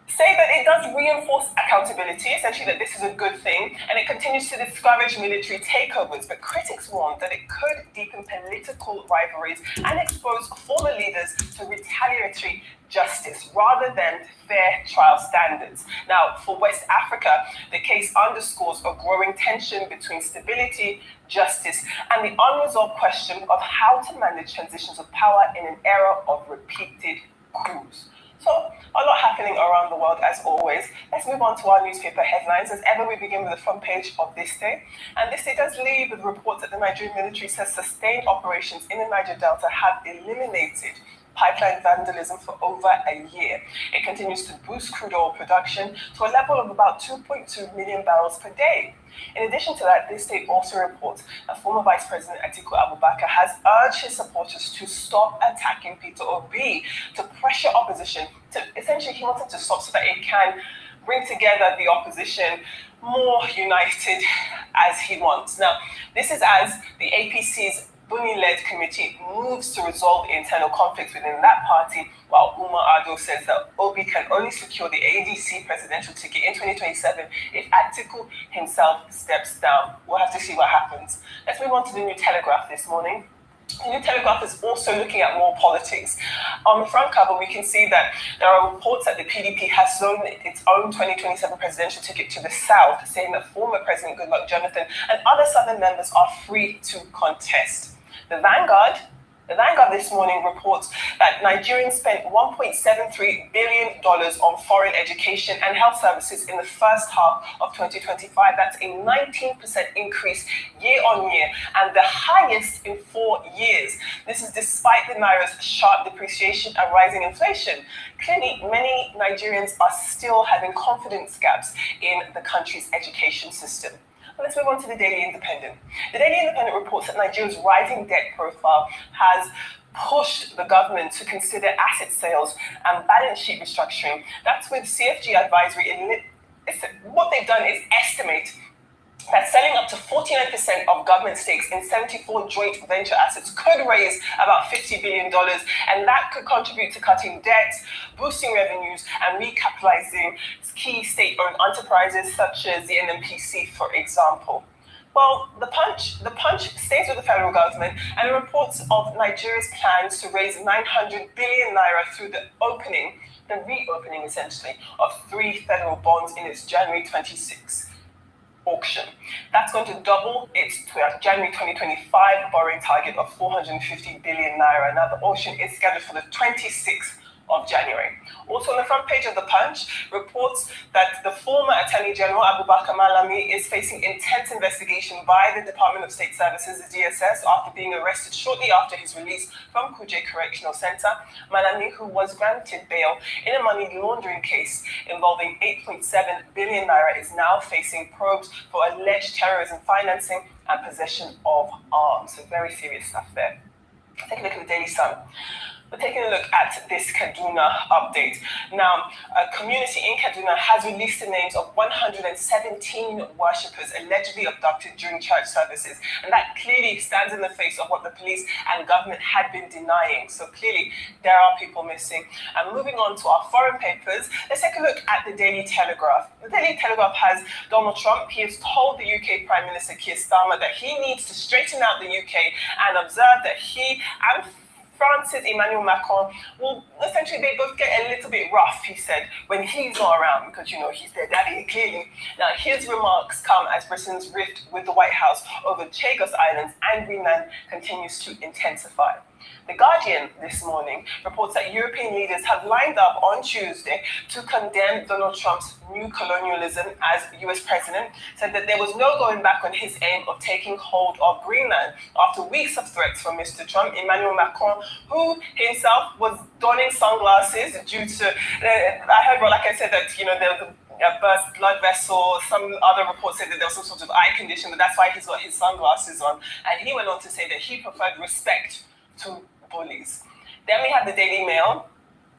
say that it does reinforce accountability, essentially that this is a good thing, and it continues to discourage military takeovers. But critics warn that it could deepen political rivalries and expose former leaders to retaliatory justice rather than fair trial standards. Now, for West Africa, the case underscores a growing tension between stability, justice, and the unresolved question of how to manage transitions of power in an era of repeated coups. So, a lot happening around the world as always. Let's move on to our newspaper headlines. As ever, we begin with the front page of This Day. And This Day does lead with reports that the Nigerian military says sustained operations in the Niger Delta have eliminated pipeline vandalism for over a year. It continues to boost crude oil production to a level of about 2.2 million barrels per day. In addition to that, This Day also reports that former Vice President Atiku Abubakar has urged his supporters to stop attacking Peter Obi, to pressure opposition, to essentially he wants them to stop so that it can bring together the opposition more united as he wants. Now, this is as the APC's Buni-led committee moves to resolve internal conflicts within that party, while Umar Ado says that Obi can only secure the ADC presidential ticket in 2027 if Atiku himself steps down. We'll have to see what happens. Let's move on to the New Telegraph this morning. The New Telegraph is also looking at more politics. On the front cover, we can see that there are reports that the PDP has sown its own 2027 presidential ticket to the South, saying that former President Goodluck Jonathan and other Southern members are free to contest. The Vanguard this morning reports that Nigerians spent $1.73 billion on foreign education and health services in the first half of 2025. That's a 19% increase year on year and the highest in 4 years. This is despite the Naira's sharp depreciation and rising inflation. Clearly, many Nigerians are still having confidence gaps in the country's education system. Let's move on to the Daily Independent. The Daily Independent reports that Nigeria's rising debt profile has pushed the government to consider asset sales and balance sheet restructuring. That's with CFG Advisory. What they've done is estimate that selling up to 49% of government stakes in 74 joint venture assets could raise about $50 billion, and that could contribute to cutting debts, boosting revenues, and recapitalizing key state-owned enterprises such as the NNPC, for example. Well, the Punch stays with the federal government and reports of Nigeria's plans to raise 900 billion naira through the reopening essentially, of 3 federal bonds in its January 26 auction. That's going to double its January 2025 borrowing target of 450 billion naira. Now, the auction is scheduled for the 26th of January. Also on the front page of the Punch reports that the former Attorney General Abubakar Malami is facing intense investigation by the Department of State Services, the DSS, after being arrested shortly after his release from Kuje Correctional Center. Malami, who was granted bail in a money laundering case involving 8.7 billion naira, is now facing probes for alleged terrorism financing and possession of arms. So very serious stuff there. Take a look at the Daily Sun. We're taking a look at this Kaduna update. Now, a community in Kaduna has released the names of 117 worshippers allegedly abducted during church services. And that clearly stands in the face of what the police and government had been denying. So clearly, there are people missing. And moving on to our foreign papers, let's take a look at the Daily Telegraph. The Daily Telegraph has Donald Trump. He has told the UK Prime Minister Keir Starmer that he needs to straighten out the UK and observe that he and France's Emmanuel Macron, well, essentially they both get a little bit rough, he said, when he's not around, because, you know, he's their daddy, clearly. Now, his remarks come as Britain's rift with the White House over Chagos Islands and Greenland continues to intensify. The Guardian this morning reports that European leaders have lined up on Tuesday to condemn Donald Trump's new colonialism as US president, said that there was no going back on his aim of taking hold of Greenland. After weeks of threats from Mr. Trump, Emmanuel Macron, who himself was donning sunglasses due to, I heard, well, like I said, that, you know, there was a burst blood vessel. Some other reports said that there was some sort of eye condition, but that's why he's got his sunglasses on. And he went on to say that he preferred respect to bullies. Then we have the Daily Mail.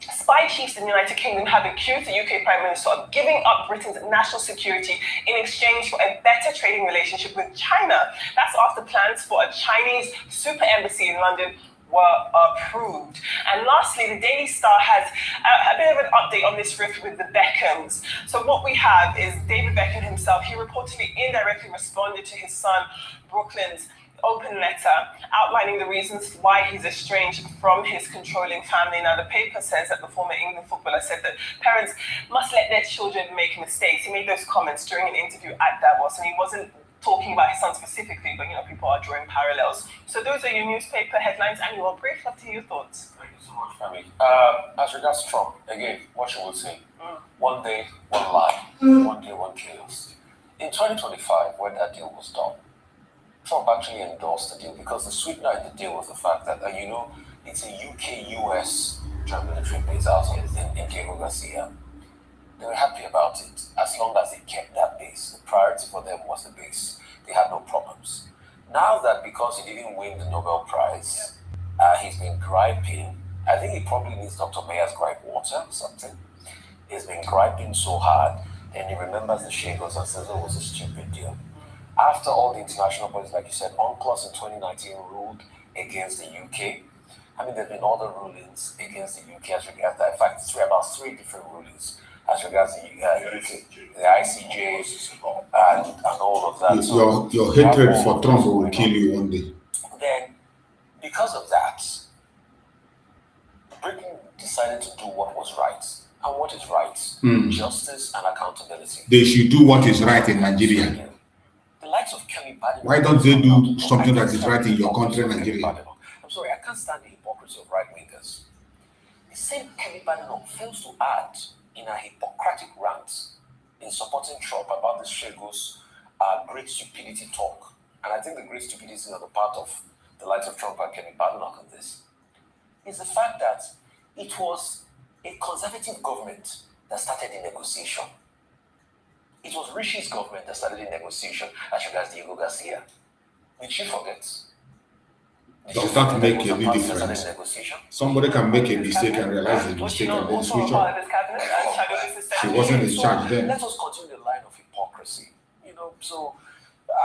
Spy chiefs in the United Kingdom have accused the UK Prime Minister of giving up Britain's national security in exchange for a better trading relationship with China. That's after plans for a Chinese super embassy in London were approved. And lastly, the Daily Star has a bit of an update on this rift with the Beckhams. So what we have is David Beckham himself. He reportedly indirectly responded to his son Brooklyn's open letter outlining the reasons why he's estranged from his controlling family. Now, the paper says that the former England footballer said that parents must let their children make mistakes. He made those comments during an interview at Davos, and he wasn't talking about his son specifically, but, you know, people are drawing parallels. So those are your newspaper headlines, and your brief. Love to hear your thoughts. Thank you so much, Femi. As regards Trump, again, what you will say, one day, one lie, one day, one chaos. In 2025, when that deal was done, Trump actually endorsed the deal because the sweetener in the deal was the fact that, you know, it's a UK-US joint military base out in Diego Garcia. They were happy about it as long as they kept that base. The priority for them was the base. They had no problems. Now that because he didn't win the Nobel Prize, he's been griping. I think he probably needs Dr. Mayer's gripe water or something. He's been griping so hard, and he remembers the Chagos and says, oh, it was a stupid deal. After all the international bodies, like you said, UNCLOS in 2019 ruled against the UK. I mean, there have been other rulings against the UK as regards that. In fact, about three different rulings as regards the UK, the ICJ, and all of that. Your hatred for Trump will kill you one day. Then, because of that, Britain decided to do what was right. And what is right? Justice and accountability. They should do what is right in Nigeria. The likes of Kelly Badenoch. Why don't they do something that is right in your country, Nigeria? I'm sorry, I can't stand the hypocrisy of right-wingers. The same Kelly Badenoch fails to add in a Hippocratic rant in supporting Trump about the Chagos great stupidity talk. And I think the great stupidity is on the part of the likes of Trump and Kelly Badenoch on this, is the fact that it was a conservative government that started the negotiation. It was Rishi's government that started the negotiation as regards Diego Garcia. Did she forget? Does that make any difference? Somebody can make a mistake and realize the mistake and then switch off. She wasn't in charge then. Let us continue the line of hypocrisy. You know, so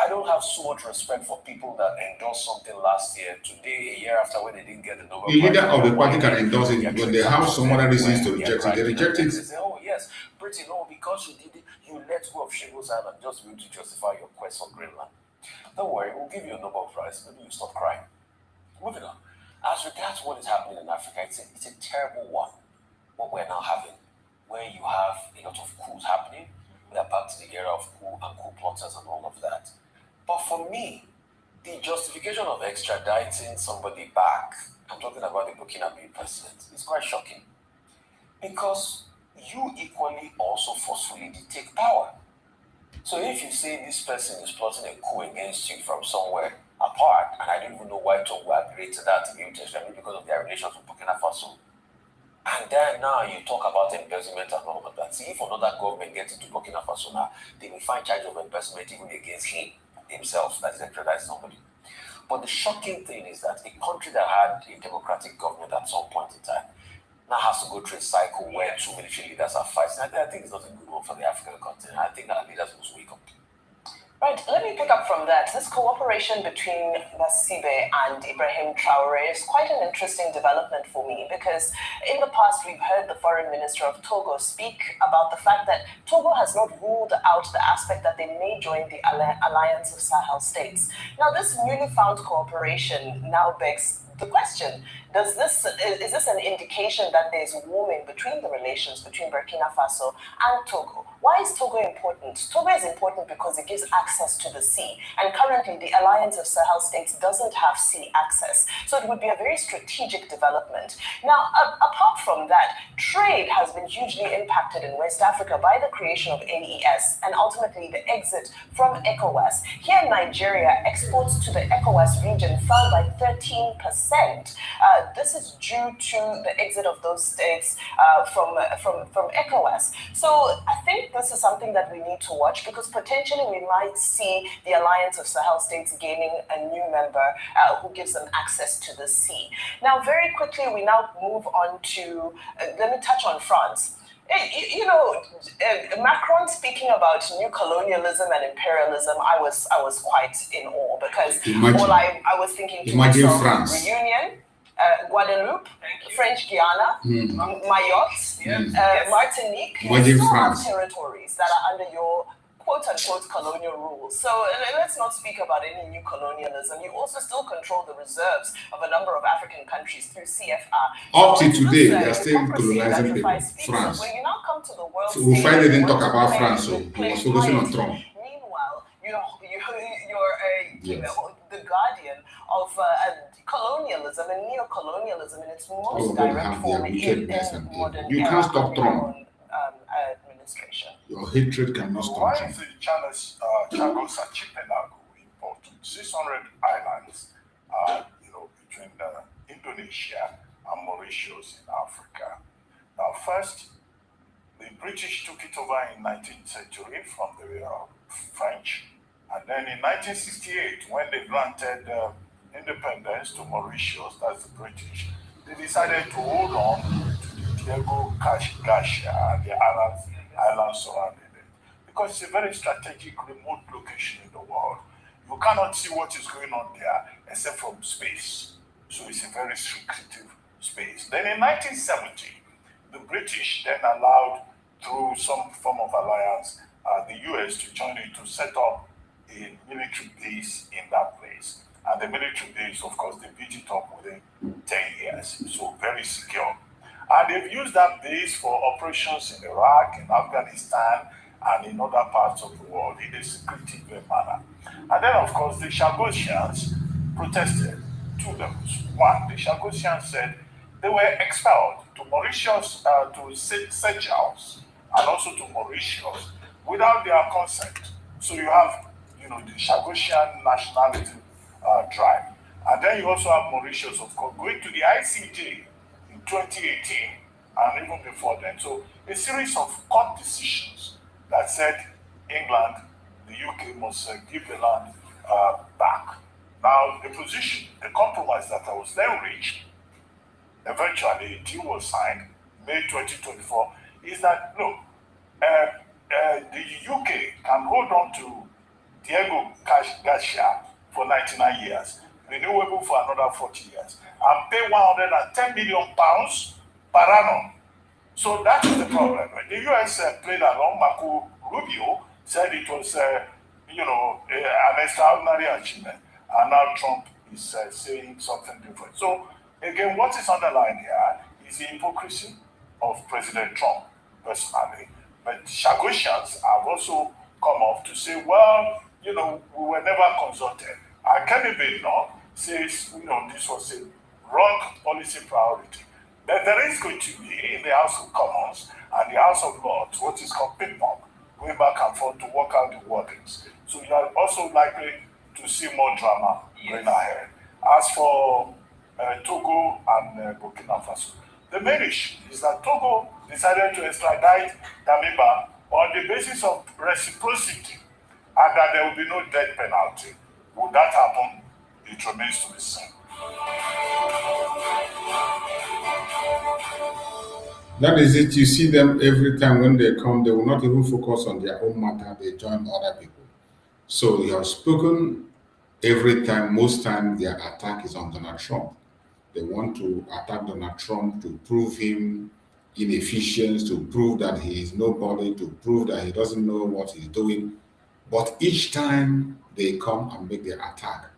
I don't have so much respect for people that endorsed something last year, today, a year after, when they didn't get the Nobel Prize. The leader of the party can endorse it when they have some other reasons to reject it. They reject it. They say, oh yes, Britain, no, because you did it, you let go of Chagos Island just to be able to justify your quest for Greenland. Don't worry, we'll give you a Nobel Prize. Maybe you stop crying. Moving on. As regards what is happening in Africa, it's a terrible one, what we're now having, where you have a lot of coups happening. We are back to the era of coup and coup plotters and all of that. But for me, the justification of extraditing somebody back, I'm talking about the Burkina Faso president, is quite shocking. Because you equally also forcefully take power. So if you say this person is plotting a coup against you from somewhere apart, and I don't even know why Togo agreed to that to be maybe because of their relations with Burkina Faso, and then now you talk about embezzlement and all of that. See, if another government gets into Burkina Faso now, they will find charge of embezzlement even against himself, that is extraditing somebody. But the shocking thing is that a country that had a democratic government at some point in time now has to go through a cycle where two military leaders are fighting. I think it's not a good one for the African continent. I think our leaders must wake up. Right, let me pick up from that. This cooperation between Nasibe and Ibrahim Traore is quite an interesting development for me because in the past we've heard the foreign minister of Togo speak about the fact that Togo has not ruled out the aspect that they may join the Alliance of Sahel States. Now, this newly found cooperation now begs the question, is this an indication that there's warming between the relations between Burkina Faso and Togo? Why is Togo important? Togo is important because it gives access to the sea. And currently, the Alliance of Sahel States doesn't have sea access. So it would be a very strategic development. Now, apart from that, trade has been hugely impacted in West Africa by the creation of AES and ultimately the exit from ECOWAS. Here in Nigeria, exports to the ECOWAS region fell by 13%. This is due to the exit of those states from ECOWAS. So I think this is something that we need to watch because potentially we might see the Alliance of Sahel States gaining a new member who gives them access to the sea. Now, very quickly, we now move on to, let me touch on France. Macron speaking about new colonialism and imperialism, I was quite in awe because I was thinking to myself, France. Reunion, Guadeloupe, French Guiana, Mayotte, Martinique, still have territories that are under your quote-unquote colonial rule. So let's not speak about any new colonialism. You also still control the reserves of a number of African countries through CFR. Up to today, they are still colonizing people. France. When you now come to the world so we finally didn't talk about France, so we were focusing on Trump. Meanwhile, you're the guardian of colonialism and neo-colonialism in its most direct form in modern you can't stop Trump. Administration. Your hatred cannot stop Why Trump. is the Chagos Archipelago important? 600 islands, between Indonesia and Mauritius in Africa. Now, first, the British took it over in 19th century from the French, and then in 1968, when they granted independence to Mauritius, that's the British, they decided to hold on to the Diego Garcia and the islands surrounding it, because it's a very strategic, remote location in the world. You cannot see what is going on there except from space. So it's a very secretive space. Then in 1970, the British then allowed, through some form of alliance, the US to join it to set up a military base in that place. And the military base, of course, they built it up within 10 years. So very secure. And they've used that base for operations in Iraq, in Afghanistan, and in other parts of the world in a secretive manner. And then, of course, the Chagosians protested. Two levels. One, the Chagosians said they were expelled to Mauritius, to Seychelles, and also to Mauritius without their consent. So you have, the Chagosian nationalism drive. And then you also have Mauritius, of course, going to the ICJ in 2018 and even before then. So a series of court decisions that said England, the UK must give the land back. Now, the position, the compromise that was then reached, eventually a deal was signed, May 2024, is that, look, the UK can hold on to Diego Garcia for 99 years, renewable for another 40 years, and pay £110 million per annum. So that is the problem. The US played along. Marco Rubio said it was, an extraordinary achievement, and now Trump is saying something different. So again, what is underlined here is the hypocrisy of President Trump personally. But Chagosians have also come off to say, well, we were never consulted. And Kenny Bednar says, this was a wrong policy priority. But there is going to be in the House of Commons and the House of Lords what is called ping-pong, going back and forth to work out the wordings. So you are also likely to see more drama going ahead. As for Togo and Burkina Faso, the main issue is that Togo decided to extradite Damiba on the basis of reciprocity and that there will be no death penalty. Would that happen? It remains to be seen. That is it. You see them every time when they come, they will not even focus on their own matter, they join other people. So they have spoken every time, most time their attack is on Donald Trump. They want to attack Donald Trump to prove him inefficient, to prove that he is nobody, to prove that he doesn't know what he's doing. But each time they come and make their attack,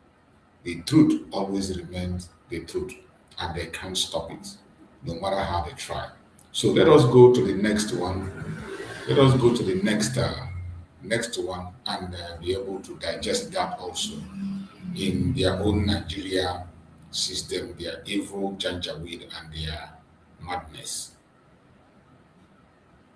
the truth always remains the truth, and they can't stop it, no matter how they try. So let us go to the next one. Let us go to the next one and be able to digest that also in their own Nigeria system, their evil janjaweed and their madness.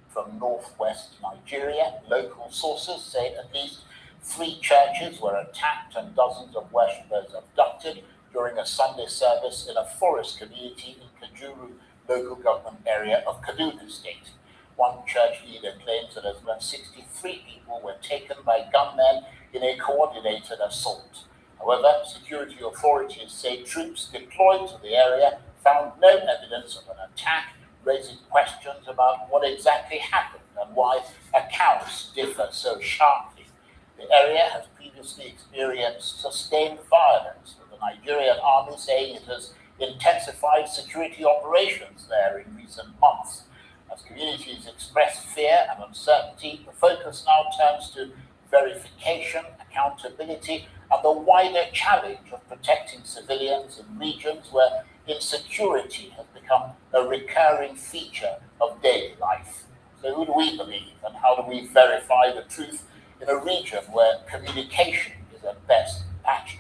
From northwest Nigeria, local sources say at least 3 churches were attacked and dozens of worshippers abducted during a Sunday service in a forest community in Kajuru local government area of Kaduna State. One church leader claims that as much as 63 people were taken by gunmen in a coordinated assault. However, security authorities say troops deployed to the area found no evidence of an attack, raising questions about what exactly happened and why accounts differ so sharply. The area has previously experienced sustained violence, with the Nigerian army saying it has intensified security operations there in recent months. As communities express fear and uncertainty, the focus now turns to verification, accountability, and the wider challenge of protecting civilians in regions where insecurity has become a recurring feature of daily life. So who do we believe, and how do we verify the truth in a region where communication is at best patchy?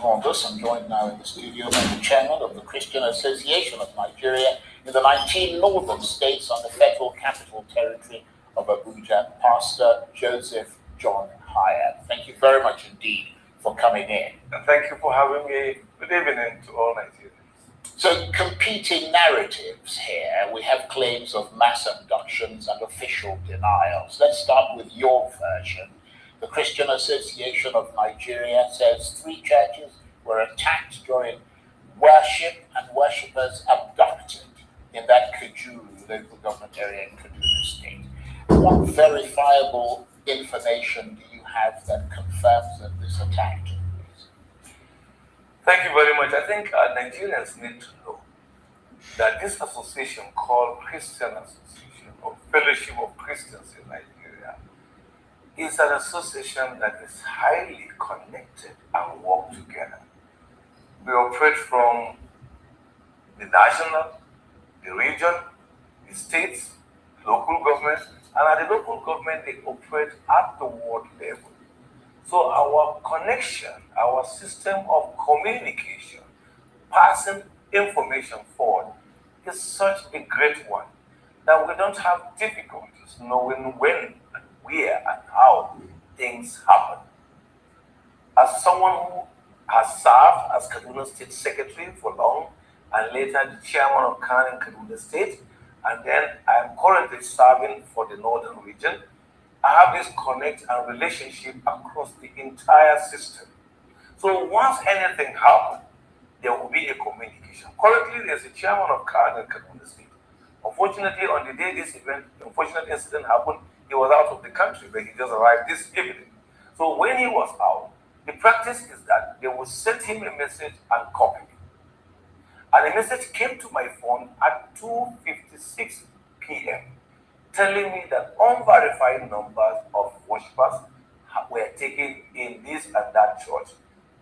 On this, I'm joined now in the studio by the chairman of the Christian Association of Nigeria in the 19 northern states on the Federal Capital Territory of Abuja, Pastor Joseph John Hyatt. Thank you very much indeed for coming in. And thank you for having me. Good evening to all Nigerians. So, competing narratives here. We have claims of mass abductions and official denials. Let's start with your version. The Christian Association of Nigeria says 3 churches were attacked during worship and worshippers abducted in that Kajuru local government area in Kaduna State. What verifiable information do you have that confirms that this attack took place? Thank you very much. I think Nigerians need to know that this association called Christian Association or Fellowship of Christians in Nigeria is an association that is highly connected and work together. We operate from the national, the region, the states, local government, and at the local government they operate at the world level. So our connection, our system of communication, passing information forward is such a great one that we don't have difficulties knowing when and where and how things happen. As someone who has served as Kaduna State Secretary for long and later the chairman of CAN in Kaduna State, and then I am currently serving for the northern region, I have this connect and relationship across the entire system. So once anything happens, there will be a communication. Currently, there's a chairman of CAN in Kaduna State. Unfortunately, on the day this event, the unfortunate incident happened, he was out of the country, but he just arrived this evening. So when he was out, the practice is that they will send him a message and copy me. And the message came to my phone at 2:56 p.m. telling me that unverified numbers of worshippers were taken in this and that church,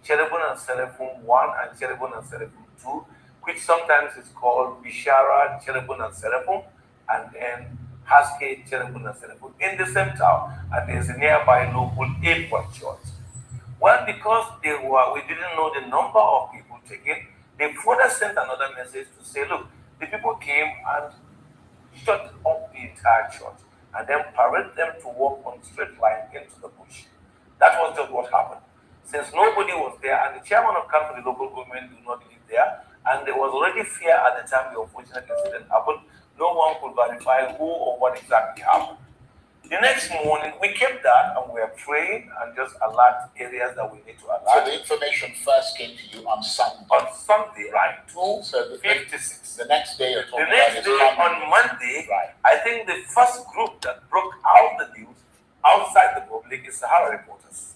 Cherubim and Seraphim 1 and Cherubim and Seraphim 2, which sometimes is called Bishara, Cherubim and Seraphim, and then Haske, Cherubim and Seraphim in the same town. And there's a nearby local Ekpa church. Well, because we didn't know the number of people taken, they further sent another message to say, look, the people came and shut up the entire church and then paraded them to walk on straight line into the bush. That was just what happened. Since nobody was there and the chairman of CAN for the local government did not live there, and there was already fear at the time the unfortunate incident happened, no one could verify who or what exactly happened. The next morning, we kept that and we were praying and just alert areas that we need to alert. So the information first came to you on Sunday. On Sunday, right? So the 56. The next day, you're talking the next day on Monday, right. I think the first group that broke out the news outside the public is Sahara reporters.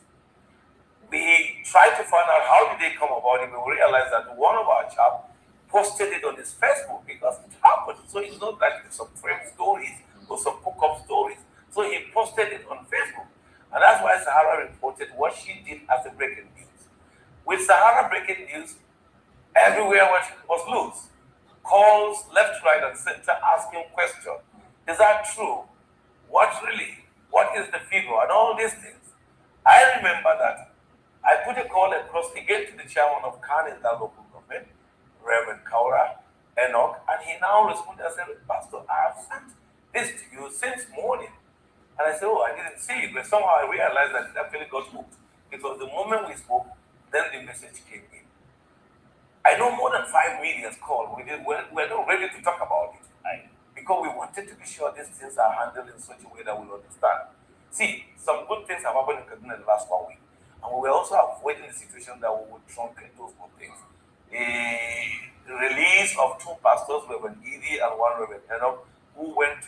We tried to find out how did they come about it. We realized that one of our chaps posted it on his Facebook because it happened. So it's not like it's some friend stories or some cook-up stories. So he posted it on Facebook. And that's why Sahara reported what she did as a breaking news. With Sahara breaking news, everywhere was loose. Calls left, right, and center asking questions. Is that true? What really? What is the figure? And all these things. I remember that I put a call across again to the chairman of Khan in that local government, Reverend Kaura Enoch, and he now responded and said, Pastor, I have sent this to you since morning. And I said, oh, I didn't see it, but somehow I realized that it actually got hooked. Because the moment we spoke, then the message came in. I know more than 5 million called. We're not ready to talk about it. Right? Because we wanted to be sure these things are handled in such a way that we'll understand. See, some good things have happened in Kaduna in the last 1 week. And we were also avoiding the situation that we would truncate those good things. The release of 2 pastors, Reverend Edie and one Reverend Enoch, who went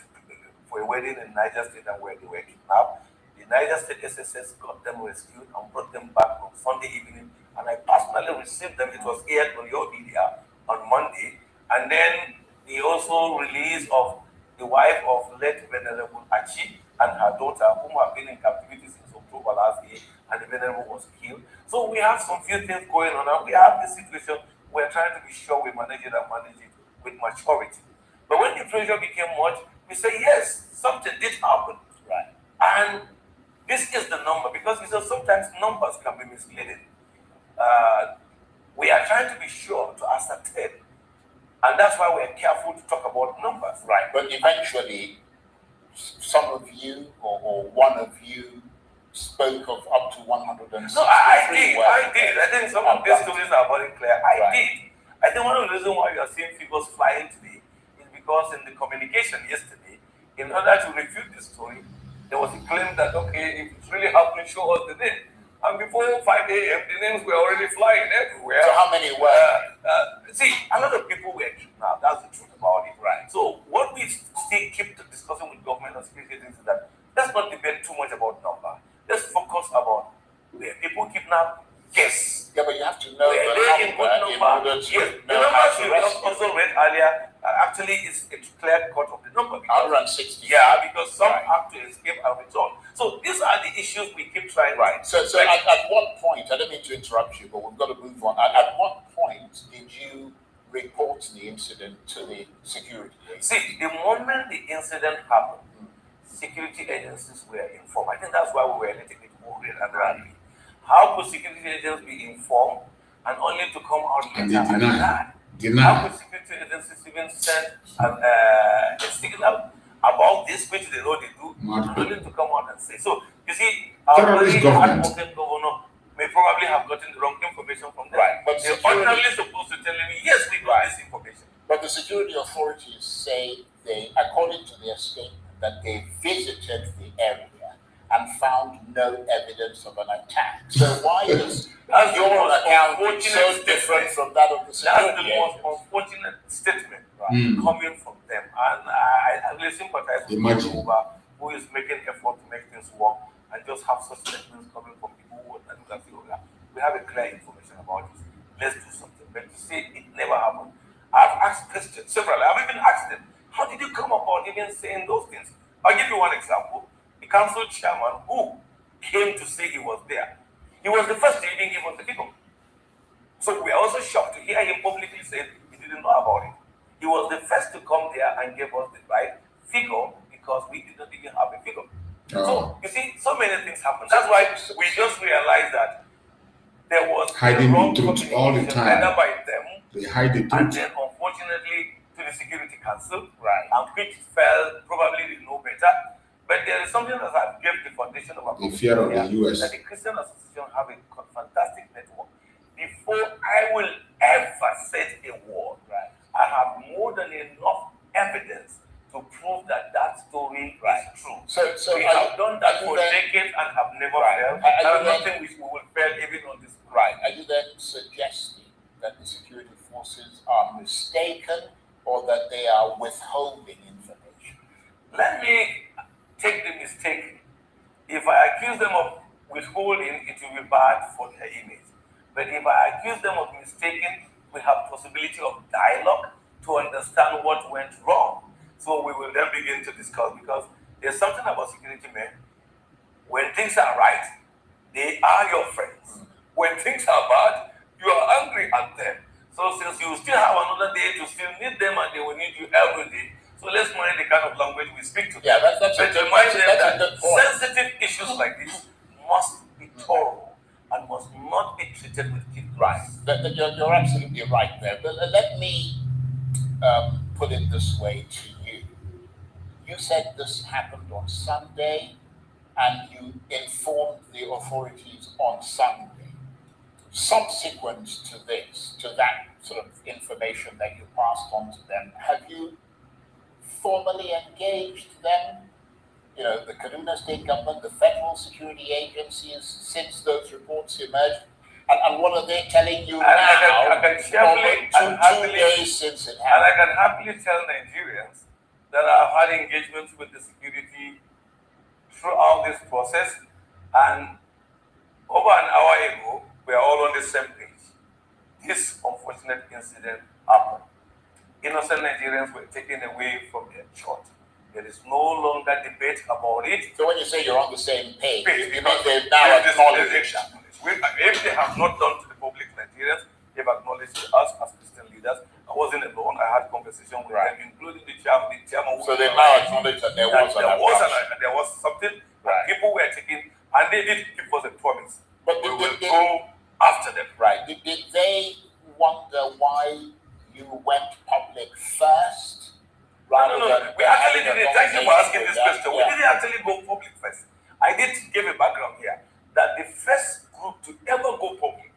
for a wedding in Niger State and where they were kidnapped. The Niger State SSS got them rescued and brought them back on Sunday evening. And I personally received them. It was aired on your media on Monday. And then the also release of the wife of late Venerable Achi and her daughter, whom have been in captivity since October last year, and the Venerable was killed. So we have some few things going on, and we have the situation. We're trying to be sure we manage it and manage it with maturity. But when the pressure became much, we say, yes, something did happen. Right. And this is the number, because sometimes numbers can be misleading. We are trying to be sure to ascertain. And that's why we're careful to talk about numbers. Right. But eventually, some of you or one of you spoke of up to 160. No, I did. I think some of these stories are very clear. I did. I think one of the reasons why you are seeing figures flying today is because in the communication yesterday, in order to refute the story, there was a claim that, okay, if it's really happening, show us the name. And before 5 a.m., the names were already flying everywhere. So how many were? See, a lot of people were kidnapped. That's the truth about it. Right. So what we still keep discussing with government and security agencies is that let's not debate too much about number. Let's focus about where people kidnapped. Yes. Yeah, but you have to know the number in order to know how to rescue. Also read earlier, actually it's a clear cut of the number. 160. Yeah, because some have to escape and return. So these are the issues we keep trying. Right. So at what point, I don't mean to interrupt you, but we've got to move on. At what point did you report the incident to the security agencies? See, the moment the incident happened, security agencies were informed. I think that's why we were a little bit worried and angry. How could security agents be informed and only to come out later and deny? How could security agencies even send a signal about this, which they know they do, and only to come out and say? So, you see, our very hardworking governor may probably have gotten the wrong information from them. Right. But they're ordinarily supposed to tell me, yes, we got this information. But the security authorities say they, according to their statement, that they visited the area and found no evidence of an attack. So why is your account so different from that of the security? That's the most unfortunate statement coming from them. And I really sympathize with Jehovah, who is making effort to make things work, and just have such statements coming from people who can feel that we have a clear information about this. Let's do something. But to say it never happened. I've asked questions several. I've even asked them, how did you come about even saying those things? I'll give you one example. The council chairman who came to say he was there, he was the first to even give us the figure. So we are also shocked to hear him publicly say he didn't know about it. He was the first to come there and give us the right figure because we did not even have a figure. So you see, so many things happen. That's why we just realized that there was hiding the truth all the time. Either by them, they hide the truth. And then unfortunately to the Security Council, and which fell probably they know better. But there is something that has given the foundation of our the fear of the US. That the Christian Association have a fantastic network. Before I will ever set a word, I have more than enough evidence to prove that that story is true. We have done that for decades and have never failed. I don't think we will fail even on this. Right. Are you then suggesting that the security forces are mistaken or that they are withholding information? Let me take the mistake. If I accuse them of withholding, it will be bad for their image. But if I accuse them of mistaking, we have possibility of dialogue to understand what went wrong. So we will then begin to discuss, because there's something about security men. When things are right, they are your friends. When things are bad, you are angry at them. So since you still have another day to still need them and they will need you every day, so let's mind the kind of language we speak to them. Yeah, that's but remind them that sensitive issues like this must be thorough and must not be treated with kid. Right. You're absolutely right there. But let me put it this way to you. You said this happened on Sunday and you informed the authorities on Sunday. Subsequent to this, to that sort of information that you passed on to them, have you formally engaged them? You know, the Kaduna State government, the federal security agencies, since those reports emerged? And what are they telling you now? I can happily, 2 days since it happened. And I can happily tell Nigerians that I've had engagements with the security throughout this process, and over an hour ago, we are all on the same page. This unfortunate incident happened. Innocent Nigerians were taken away from their church. There is no longer debate about it. So when you say you're on the same page, you mean they've now acknowledged it? If they have not done to the public Nigerians, they've acknowledged us as Christian leaders. I wasn't alone. I had conversation with them, including the chairman. So they now acknowledge that there was something. Right. People were taking, and they did give us a promise. But we will go after them. Right. Did they wonder why you went public first? No. We actually didn't. Thank you for asking this question. We didn't actually go public first. I did give a background here that the first group to ever go public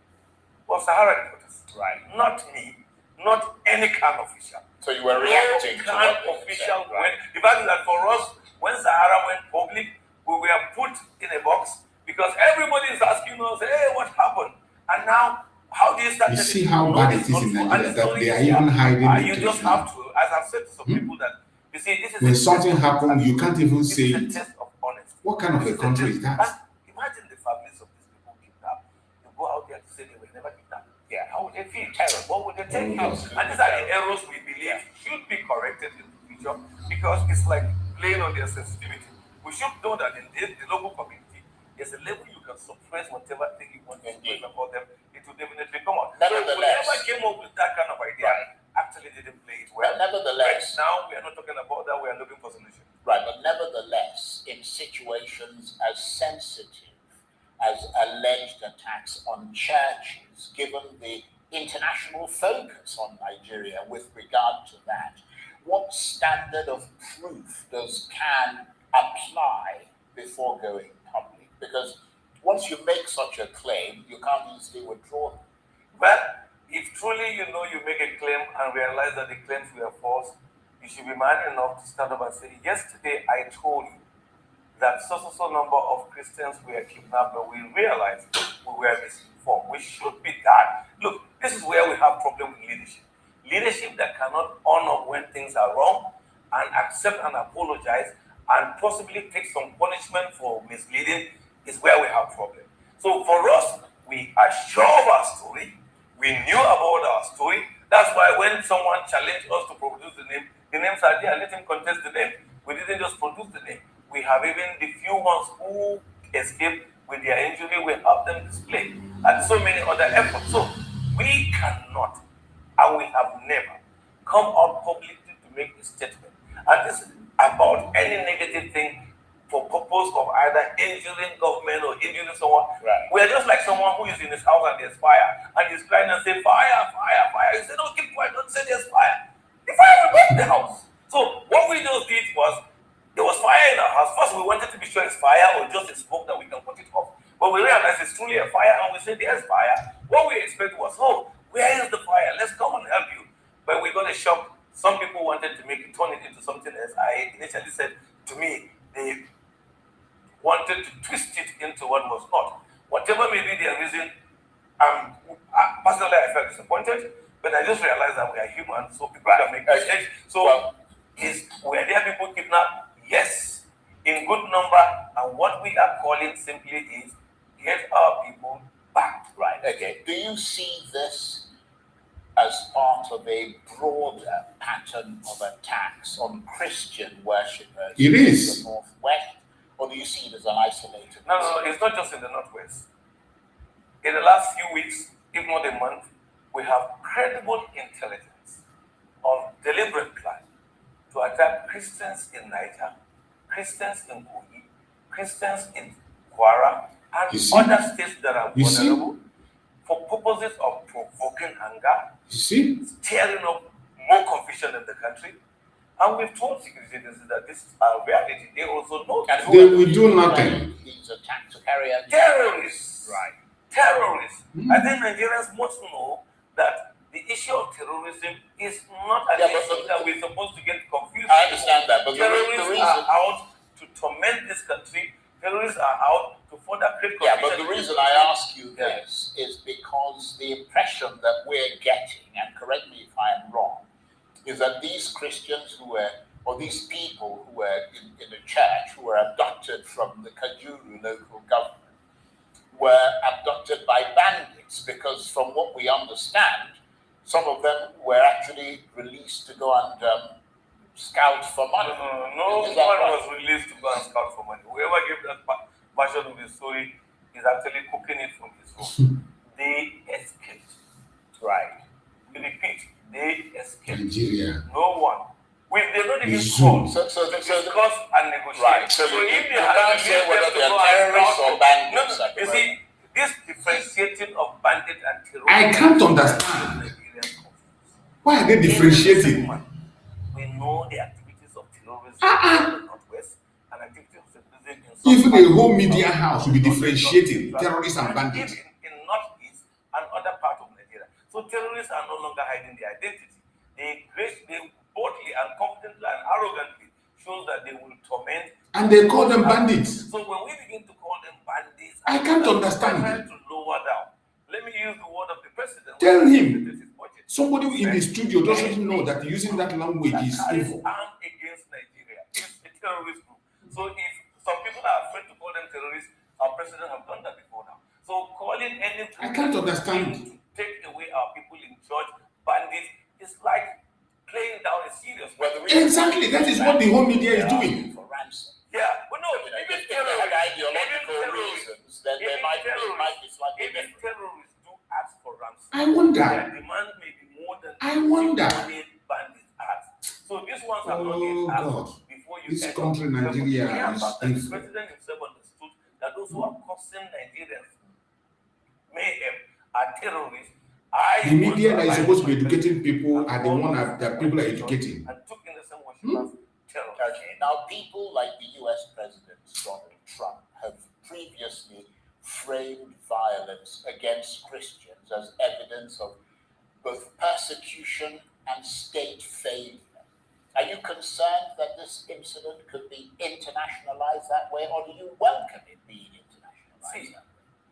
was Sahara reporters. Right. Not me, not any kind of official. So you were reacting to what official went. The fact is that for us, when Sahara went public, we were put in a box because everybody is asking us, hey, what happened? And now, how do you start? You see how bad it is in Nigeria that they are even hiding it. You just have to, as I've said to some people, that you see, this is when something happens, you can't even say it. Test of honesty. What kind of a country is that? Imagine the families of these people kidnapped. You go out there to say they were never kidnapped. Yeah, how would they feel? Terror. What would they take you? And these are the errors we believe should be corrected in the future, because it's like playing on their sensitivity. We should know that in the local community, there's a level you can suppress whatever thing you want to express about them. It will definitely come out. So whoever came up with that kind of idea actually didn't play it well. Nevertheless, right now we are not talking about that. We are looking for solutions. Right, but nevertheless, in situations as sensitive as alleged attacks on churches, given the international focus on Nigeria with regard to that, what standard of proof does CAN apply before going public? Because once you make such a claim, you can't easily withdraw them. Well, if truly you know you make a claim and realize that the claims were false, you should be man enough to stand up and say, yesterday I told you that so number of Christians were kidnapped, but we realized we were misinformed. We should be that. Look, this is where we have problem with leadership. Leadership that cannot honor when things are wrong and accept and apologize and possibly take some punishment for misleading is where we have problem. So for us, we are sure of our story. We knew about our story. That's why when someone challenged us to produce the names are there. Let him contest the name. We didn't just produce the name. We have even the few ones who escaped with their injury. We have them displayed, and so many other efforts. So we cannot, and we have never come out publicly to make a statement. And this is about any negative thing for purpose of either injuring government or injuring someone. Right. We are just like someone who is in his house and there's fire, and he's crying and saying, fire, fire, fire. You say, no, keep quiet, don't say there's fire. The fire will burn the house. So what we just did was, there was fire in our house. First, we wanted to be sure it's fire or just a smoke that we can put it off. But we realized it's truly a fire, and we said, there's fire. What we expect was, oh, where is the fire? Let's come and help you. But we got a shock. Some people wanted to turn it into something else. I initially said, to me, the wanted to twist it into what was not. Whatever may be their reason, personally I felt disappointed, but I just realized that we are human, so people can make mistakes. So, were there people kidnapped? Yes, in good number, and what we are calling simply is get our people back. Right, okay. Do you see this as part of a broader pattern of attacks on Christian worshippers It is. in the Northwest, or do you see it as an isolated? No, it's not just in the Northwest. In the last few weeks, if not a month, we have credible intelligence of deliberate plan to attack Christians in Niger, Christians in Kogi, Christians in Kwara, and other states that are vulnerable for purposes of provoking anger, stirring up more confusion in the country. And we've told security agencies that this is our reality. They also know that they will do nothing. These attacks to carry out terrorists. Right. Terrorists. I think Nigerians must know that the issue of terrorism is not an issue that we're supposed to get confused. I understand that, but terrorists are out to torment this country. Terrorists are out to further create confusion. Yeah, but the reason I ask you this is because the impression that we're getting, and correct me if I am wrong, is that these Christians who were, or these people who were in the church, who were abducted from the Kajuru local government, were abducted by bandits, because from what we understand, some of them were actually released to go and scout for money. No one was released to go and scout for money. Whoever gave that version of the story is actually cooking it from his own. They escaped. Right. We repeat, they escaped. Nigeria. No one. They're not even called to discuss and negotiate. Right. So if you can't say whether they are terrorists or bandits. You see, this differentiating of bandit and terrorist. I can't understand. Why are they differentiating? We know the activities of terrorism in the Northwest and activities of terrorism in South. Even a whole media house will be differentiating terrorists and bandits. In Northeast and other parts of Nigeria. So terrorists are no longer hiding their identity. They boldly and confidently and arrogantly shows that they will torment. And they call them bandits. So when we begin to call them bandits, I can't understand. Trying to lower down. Let me use the word of the president. Tell him. Somebody in the studio doesn't know that using that language is evil. Armed against Nigeria. It's a terrorist group. So if some people are afraid to call them terrorists, our president have done that before now. So calling any group I can't understand. to take away our people in church, bandits, is like playing down a serious one. Exactly, that is what the whole media is doing. For ransom. Yeah, but no, even if they had ideological reasons, then they might be slightly different. Terrorists do ask for ransom. I wonder. Their demand may be more than bandits ask. So these ones are not yet asked before you this country, Nigeria, is the president himself understood that those who are causing Nigerians mayhem are terrorists. The media that is supposed to be educating people are the one that people are educating. And took in the same way Okay, now people like the US President Donald Trump have previously framed violence against Christians as evidence of both persecution and state failure. Are you concerned that this incident could be internationalized that way, or do you welcome it being internationalized? See,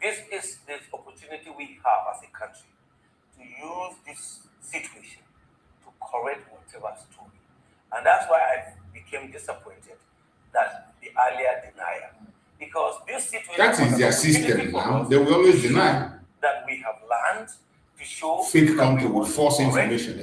this is the opportunity we have as a country to use this situation to correct whatever story. And that's why I became disappointed that the earlier denial. Because this situation... That is their system now. They will always deny. That we have learned to show... Fake country with false information.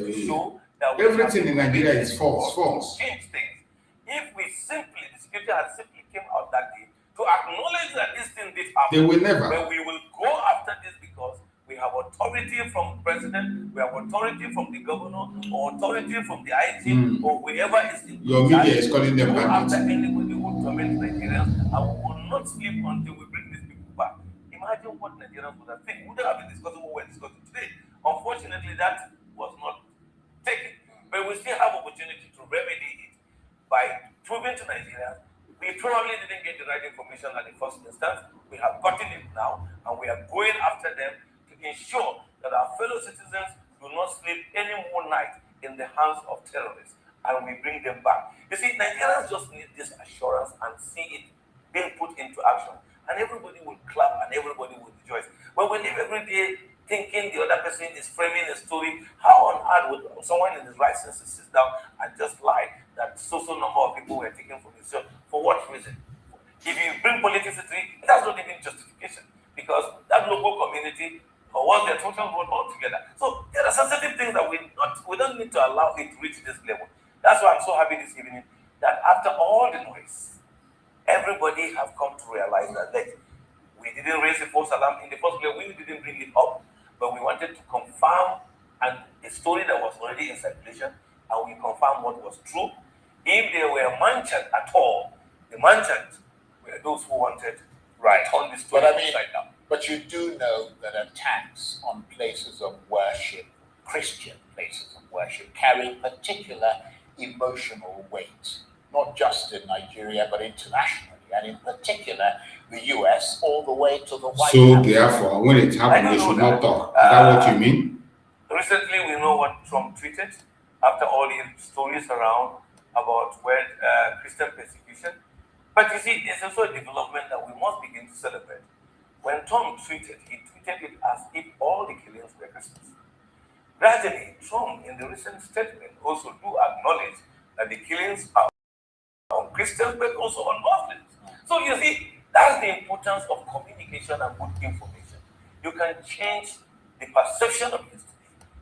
Everything in Nigeria is false. Change things. If we simply, the security had simply came out that day to acknowledge that this thing did happen. They will never. But we will go after this because we have authority from the president, we have authority from the governor, or authority from the IT, or whoever is in your media is calling them bandits. After anybody who torments Nigerians, and we will not sleep until we bring these people back. Imagine what Nigerians would have think. We would have been discussing what we're discussing today. Unfortunately, that was not taken. But we still have opportunity to remedy it by proving to Nigerians we probably didn't get the right information at the first instance. We have gotten it now, and we are going after them to ensure that our fellow citizens do not sleep any more night in the hands of terrorists, and we bring them back. You see, Nigerians just need this assurance and see it being put into action, and everybody will clap and everybody will rejoice. When we live every day thinking the other person is framing a story, how on earth would someone in his right senses sit down and just lie that so number of people were taken from himself? For what reason? If you bring politicity, it has not even justification, because that local community was their total vote altogether. So there are sensitive things that we don't need to allow it to reach this level. That's why I'm so happy this evening that after all the noise, everybody have come to realize that we didn't raise a false alarm in the first place. We didn't bring it up, but we wanted to confirm a story that was already in circulation, and we confirmed what was true. If there were manchant at all, the manchant were those who wanted to turn the story upside down. But you do know that attacks on places of worship, Christian places of worship, carry particular emotional weight, not just in Nigeria, but internationally, and in particular the US, all the way to the White House. So therefore, when it happened, they should not talk. Is that what you mean? Recently, we know what Trump tweeted after all the stories around about Christian persecution. But you see, there's also a development that we must begin to celebrate. When Trump tweeted, he tweeted it as if all the killings were Christians. Gradually, Trump, in the recent statement, also do acknowledge that the killings are on Christians, but also on Muslims. So you see, that's the importance of communication and good information. You can change the perception of yesterday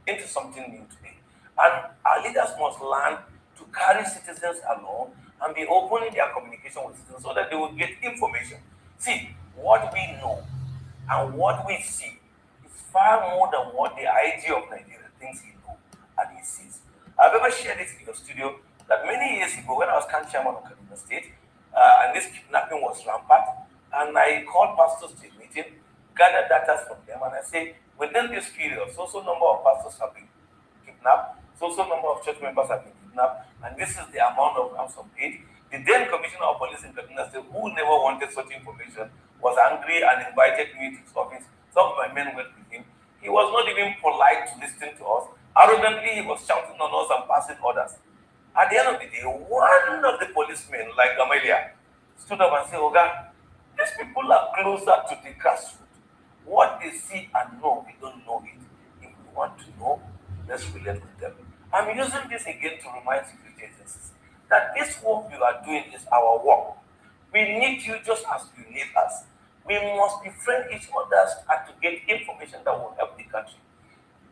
into something new today. And our leaders must learn to carry citizens along and be open in their communication with citizens so that they will get information. See, what we know and what we see is far more than what the IG of Nigeria thinks he knows and he sees. I've ever shared this in your studio that many years ago, when I was camp chairman of Kaduna State, and this kidnapping was rampant, and I called pastors to a meeting, gathered data from them, and I say, within this period, so number of pastors have been kidnapped, so number of church members have been kidnapped, and this is the amount of ransom paid. The then commissioner of police in Kaduna State, who never wanted such information, was angry and invited me to his office. Some of my men went with him. He was not even polite to listen to us. Arrogantly, he was shouting on us and passing orders. At the end of the day, one of the policemen, like Amelia, stood up and said, Oga, these people are closer to the grassroots. What they see and know, we don't know it. If we want to know, let's relate with them. I'm using this again to remind security agencies that this work you are doing is our work. We need you just as you need us. We must befriend each other and to get information that will help the country.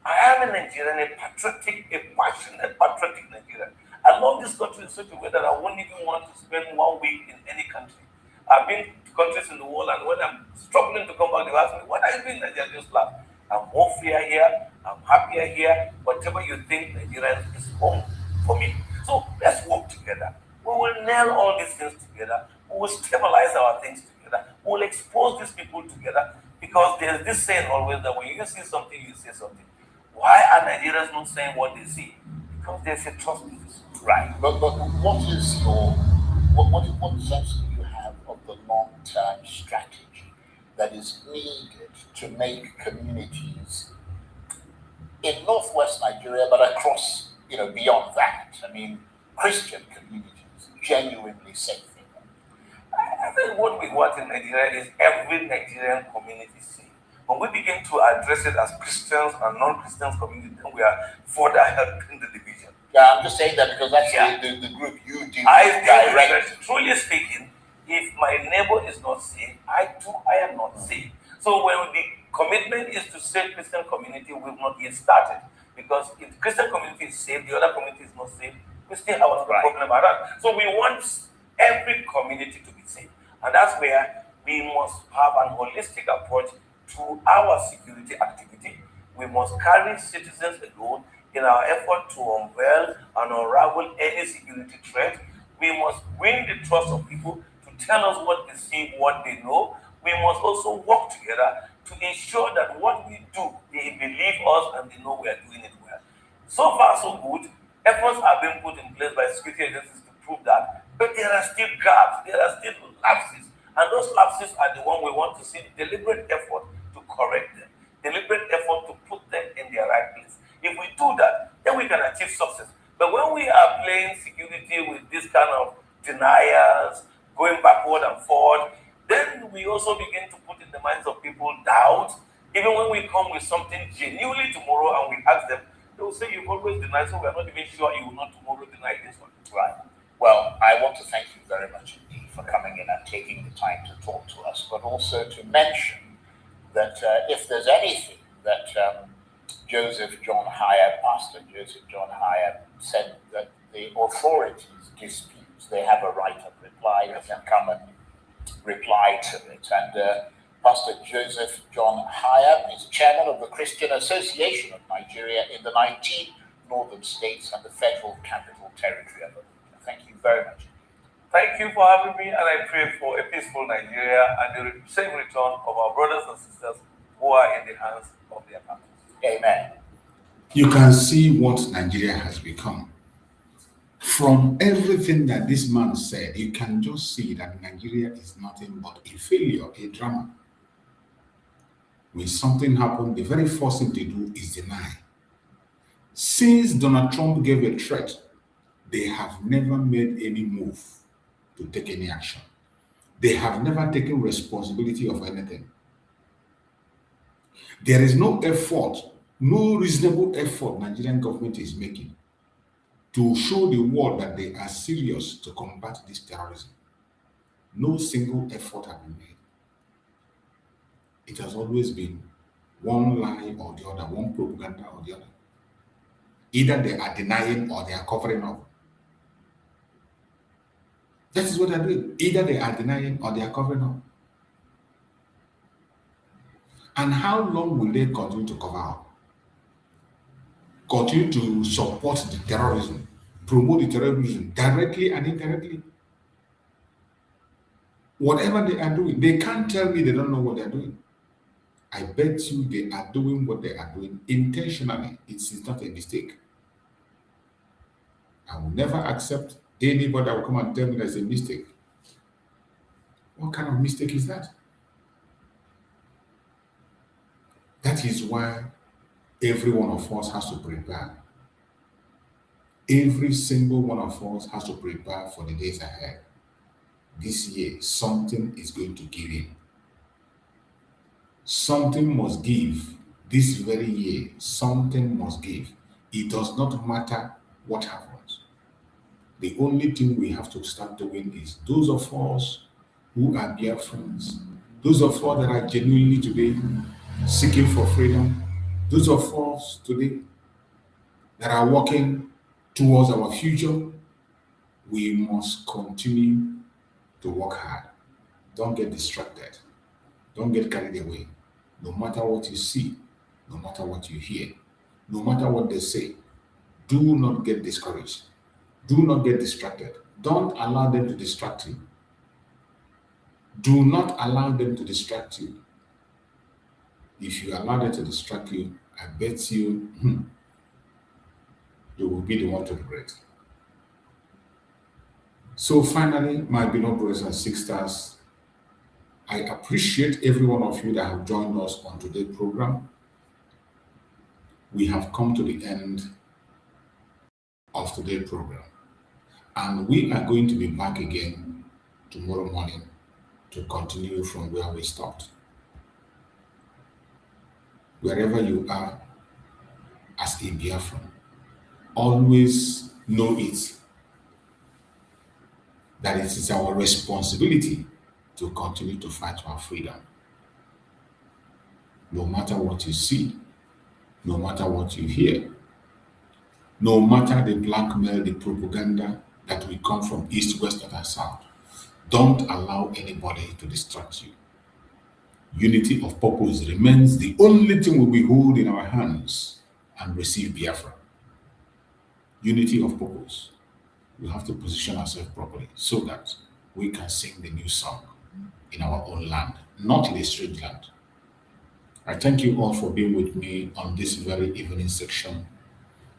I am a Nigerian, a patriotic, a passionate, patriotic Nigerian. I love this country in such a way that I won't even want to spend 1 week in any country. I've been to countries in the world, and when I'm struggling to come back, they ask me, what are you doing in Nigeria? Just laugh. I'm more freer here, I'm happier here. Whatever you think, Nigeria is home for me. So let's work together. We will nail all these things together. We will stabilize our things together. We will expose these people together, because there's this saying always that when you see something, you say something. Why are Nigerians not saying what they see? Because there's a trust in this. Right. But what is your what sense do you have of the long-term strategy that is needed to make communities in northwest Nigeria, but across, beyond that? I mean, Christian communities genuinely safe. I think what we want in Nigeria is every Nigerian community safe. When we begin to address it as Christians and non-Christians community, then we are further helping the division. Yeah, I'm just saying that because that's the group you deal with directly. Truly speaking, if my neighbor is not safe, I am not safe. So when the commitment is to save Christian community, we've not yet started. Because if the Christian community is safe, the other community is not safe, we still have a problem around. So we want every community to be safe. And that's where we must have an holistic approach to our security activity. We must carry citizens alone in our effort to unveil and unravel any security threat. We must win the trust of people to tell us what they see, what they know. We must also work together to ensure that what we do, they believe us and they know we are doing it well. So far, so good. Efforts are being put in place by security agencies to prove that, but there are still gaps, there are still lapses, and those lapses are the one we want to see deliberate effort to correct them, deliberate effort to put them in their right place. If we do that, then we can achieve success. But when we are playing security with this kind of deniers, going backward and forward. Then we also begin to put in the minds of people doubt. Even when we come with something genuinely tomorrow and we ask them, they will say, you've always denied, so we're not even sure you will not tomorrow deny this one. Right. Well, I want to thank you very much indeed for coming in and taking the time to talk to us, but also to mention that if there's anything that Joseph John Hyam, Pastor Joseph John Hyam, said that the authorities dispute, they have a right of reply, they can come and reply to it. And Pastor Joseph John Hyam is chairman of the Christian Association of Nigeria in the 19 northern states and the Federal Capital Territory of Abuja. Thank you very much. Thank you for having me, and I pray for a peaceful Nigeria and the safe return of our brothers and sisters who are in the hands of their partners. Amen. You can see what Nigeria has become. From everything that this man said, you can just see that Nigeria is nothing but a failure, a drama. When something happens, the very first thing to do is deny. Since Donald Trump gave a threat, they have never made any move to take any action. They have never taken responsibility of anything. There is no effort, no reasonable effort Nigerian government is making to show the world that they are serious to combat this terrorism. No single effort has been made. It has always been one lie or the other, one propaganda or the other. Either they are denying or they are covering up. That is what they're doing. Either they are denying or they are covering up. And how long will they continue to cover up? Continue to support the terrorism, promote the terrorism directly and indirectly? Whatever they are doing, they can't tell me they don't know what they're doing. I bet you they are doing what they are doing intentionally. It's not a mistake. I will never accept anybody that will come and tell me there's a mistake. What kind of mistake is that? That is why every one of us has to prepare. Every single one of us has to prepare for the days ahead. This year, something is going to give in. Something must give. This very year, something must give. It does not matter what happens. The only thing we have to start doing is those of us who are Biafrans, those of us that are genuinely today seeking for freedom, those of us today that are working towards our future, we must continue to work hard. Don't get distracted. Don't get carried away. No matter what you see, no matter what you hear, no matter what they say, do not get discouraged. Do not get distracted. Don't allow them to distract you. Do not allow them to distract you. If you allow them to distract you, I bet you, you will be the one to regret. So finally, my beloved brothers and sisters, I appreciate every one of you that have joined us on today's program. We have come to the end of today's program. And we are going to be back again tomorrow morning to continue from where we stopped. Wherever you are as a Biafran, always know it, that it is our responsibility to continue to fight for our freedom. No matter what you see, no matter what you hear, no matter the blackmail, the propaganda that will come from east, west, north, and south, don't allow anybody to distract you. Unity of purpose remains the only thing we hold in our hands and receive Biafra. Unity of purpose. We have to position ourselves properly so that we can sing the new song in our own land, not in a strange land. I thank you all for being with me on this very evening section.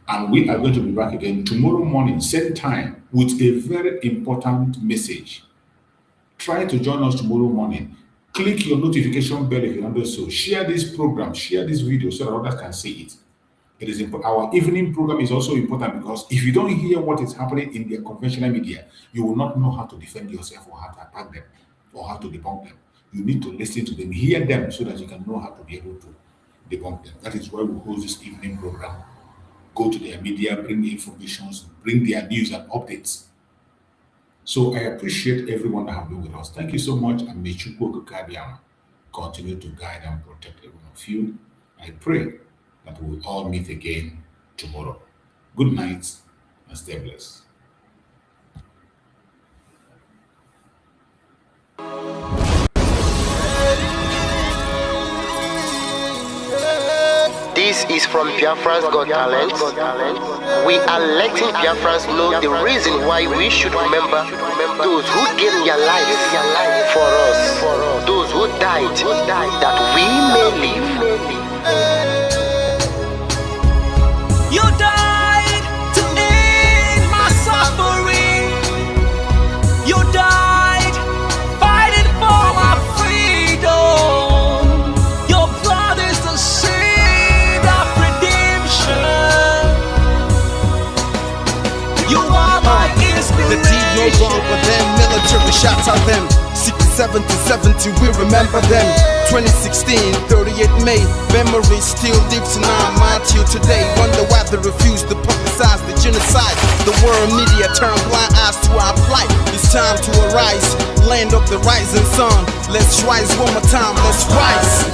And we are going to be back again tomorrow morning, same time, with a very important message. Try to join us tomorrow morning. Click your notification bell if you don't do so. Share this program, share this video so that others can see it. It is our evening program is also important because if you don't hear what is happening in the conventional media, you will not know how to defend yourself or how to attack them or how to debunk them. You need to listen to them, hear them, so that you can know how to be able to debunk them. That is why we hold this evening program. Go to their media, bring information, bring their news and updates. So I appreciate everyone that have been with us. Thank you so much, and may Chukwu Okadiama continue to guide and protect every one of you. I pray that we will all meet again tomorrow. Good night and stay blessed. This is from Biafra's Got Talent. We are letting Biafrans know the reason why we should remember those who gave their lives for us, those who died, that we may live. You died to end my suffering. You died fighting for my freedom. Your blood is the seed of redemption. You are my inspiration. The deed no longer them, military shots at them. 67 to 70, we remember them. 2016, 38 May, memory still lives in our mind till today. Wonder why they refuse to publicize the genocide. The world media turn blind eyes to our plight. It's time to arise, land of the rising sun. Let's rise one more time, let's rise.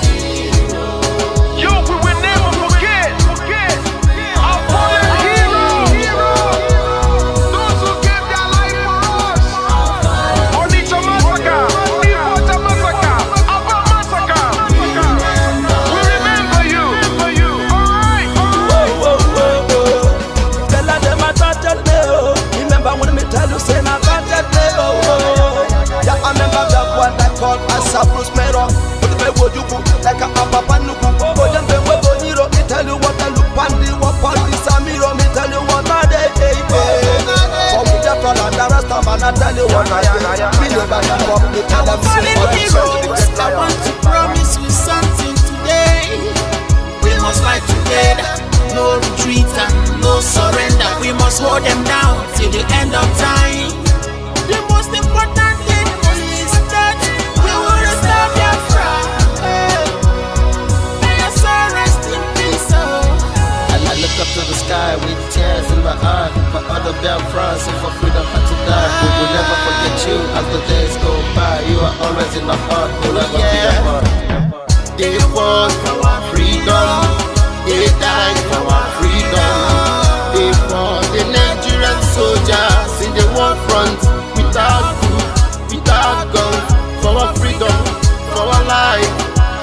Yo, we will never forget our fallen heroes. Those who gave their life for us. Onitsha massacre, Ipocha massacre, Aba massacre. We remember you. Alright. Tell them I touched me, oh. Remember when me tell you say I touched me, oh. Yeah, I remember that one that called us a Bruce Mero. But the way you go like a Papa Nuku. Oh, them they were Boniro. Me tell you what I look pandi, what pandi Samiro. Me tell you what I day. For me the front and the rest of man I tell you what I am. Me know that you want me tell them say heroes, I want to promise you something today. We must fight together, no retreat and no surrender. We must hold them down till the end of time. The most important thing is that we will restore Biafra. May your soul rest in peace. And I look up to the sky with tears in my eye for other Biafrans and for freedom had to die. We will never forget you as the days go by. You are always in my heart. We'll never be apart. They fought for our freedom. They died for our freedom. They fought the Nigerian soldiers in the war front without food, without guns, for our freedom, for our life,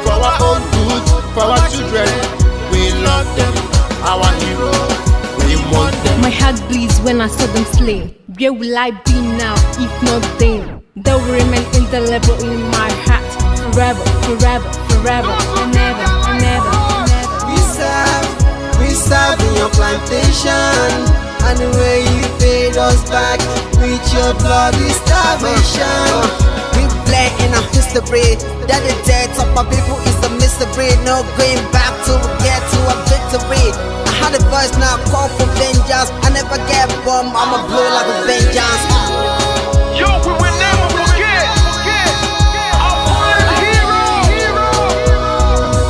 for our own good, for our children. We love them, our heroes. We want them. My heart bleeds when I saw them slain. Where will I be now if not then? They will remain indelible in my heart forever, forever, forever, and ever, and ever, and ever. We serve in your plantation, and the way you paid us back with your bloody starvation. We bled in our history that the death of our people is a mystery. No going back to get to a victory. I had a voice now call for vengeance. I never get bombed, I'ma blow like a vengeance. Yo, we will never forget our fallen heroes.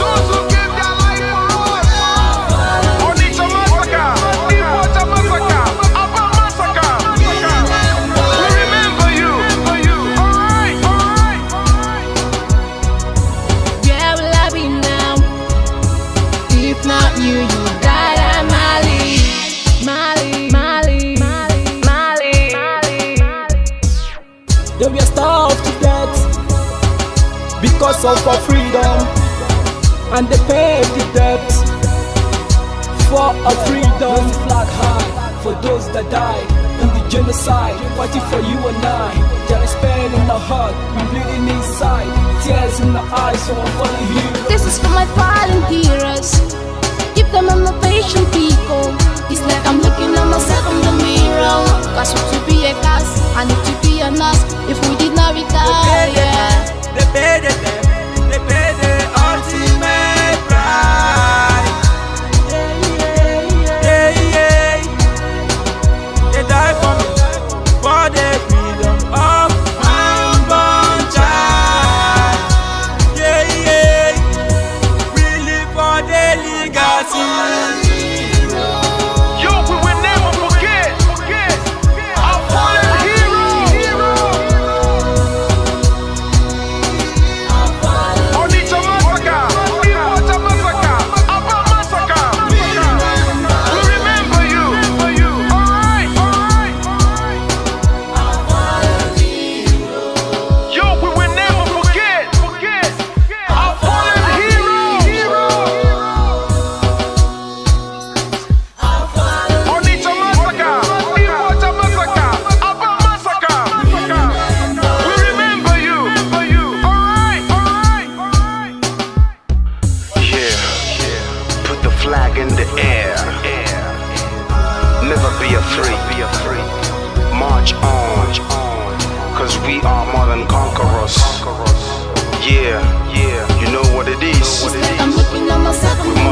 Those who gave their life for us. Onitsha massacre, Ipocha massacre, Aba massacre. We remember you. Alright. Where will I be now? If not you, you died at Mali. They were starved to death because of our freedom, and they paid the debt for our freedom. Flag high for those that died in the genocide, fighting for you and I. There is pain in the heart, we bleeding inside, tears in the eyes, so I'm falling here. This is for my fallen heroes. Keep them on the patient people. It's like I'm looking at myself in the mirror. Cause to be a cast, I need to be a nurse. If we did not retire, They paid the ultimate price. we are more than conquerors. Yeah, you know what it is. It's like I'm looking at myself.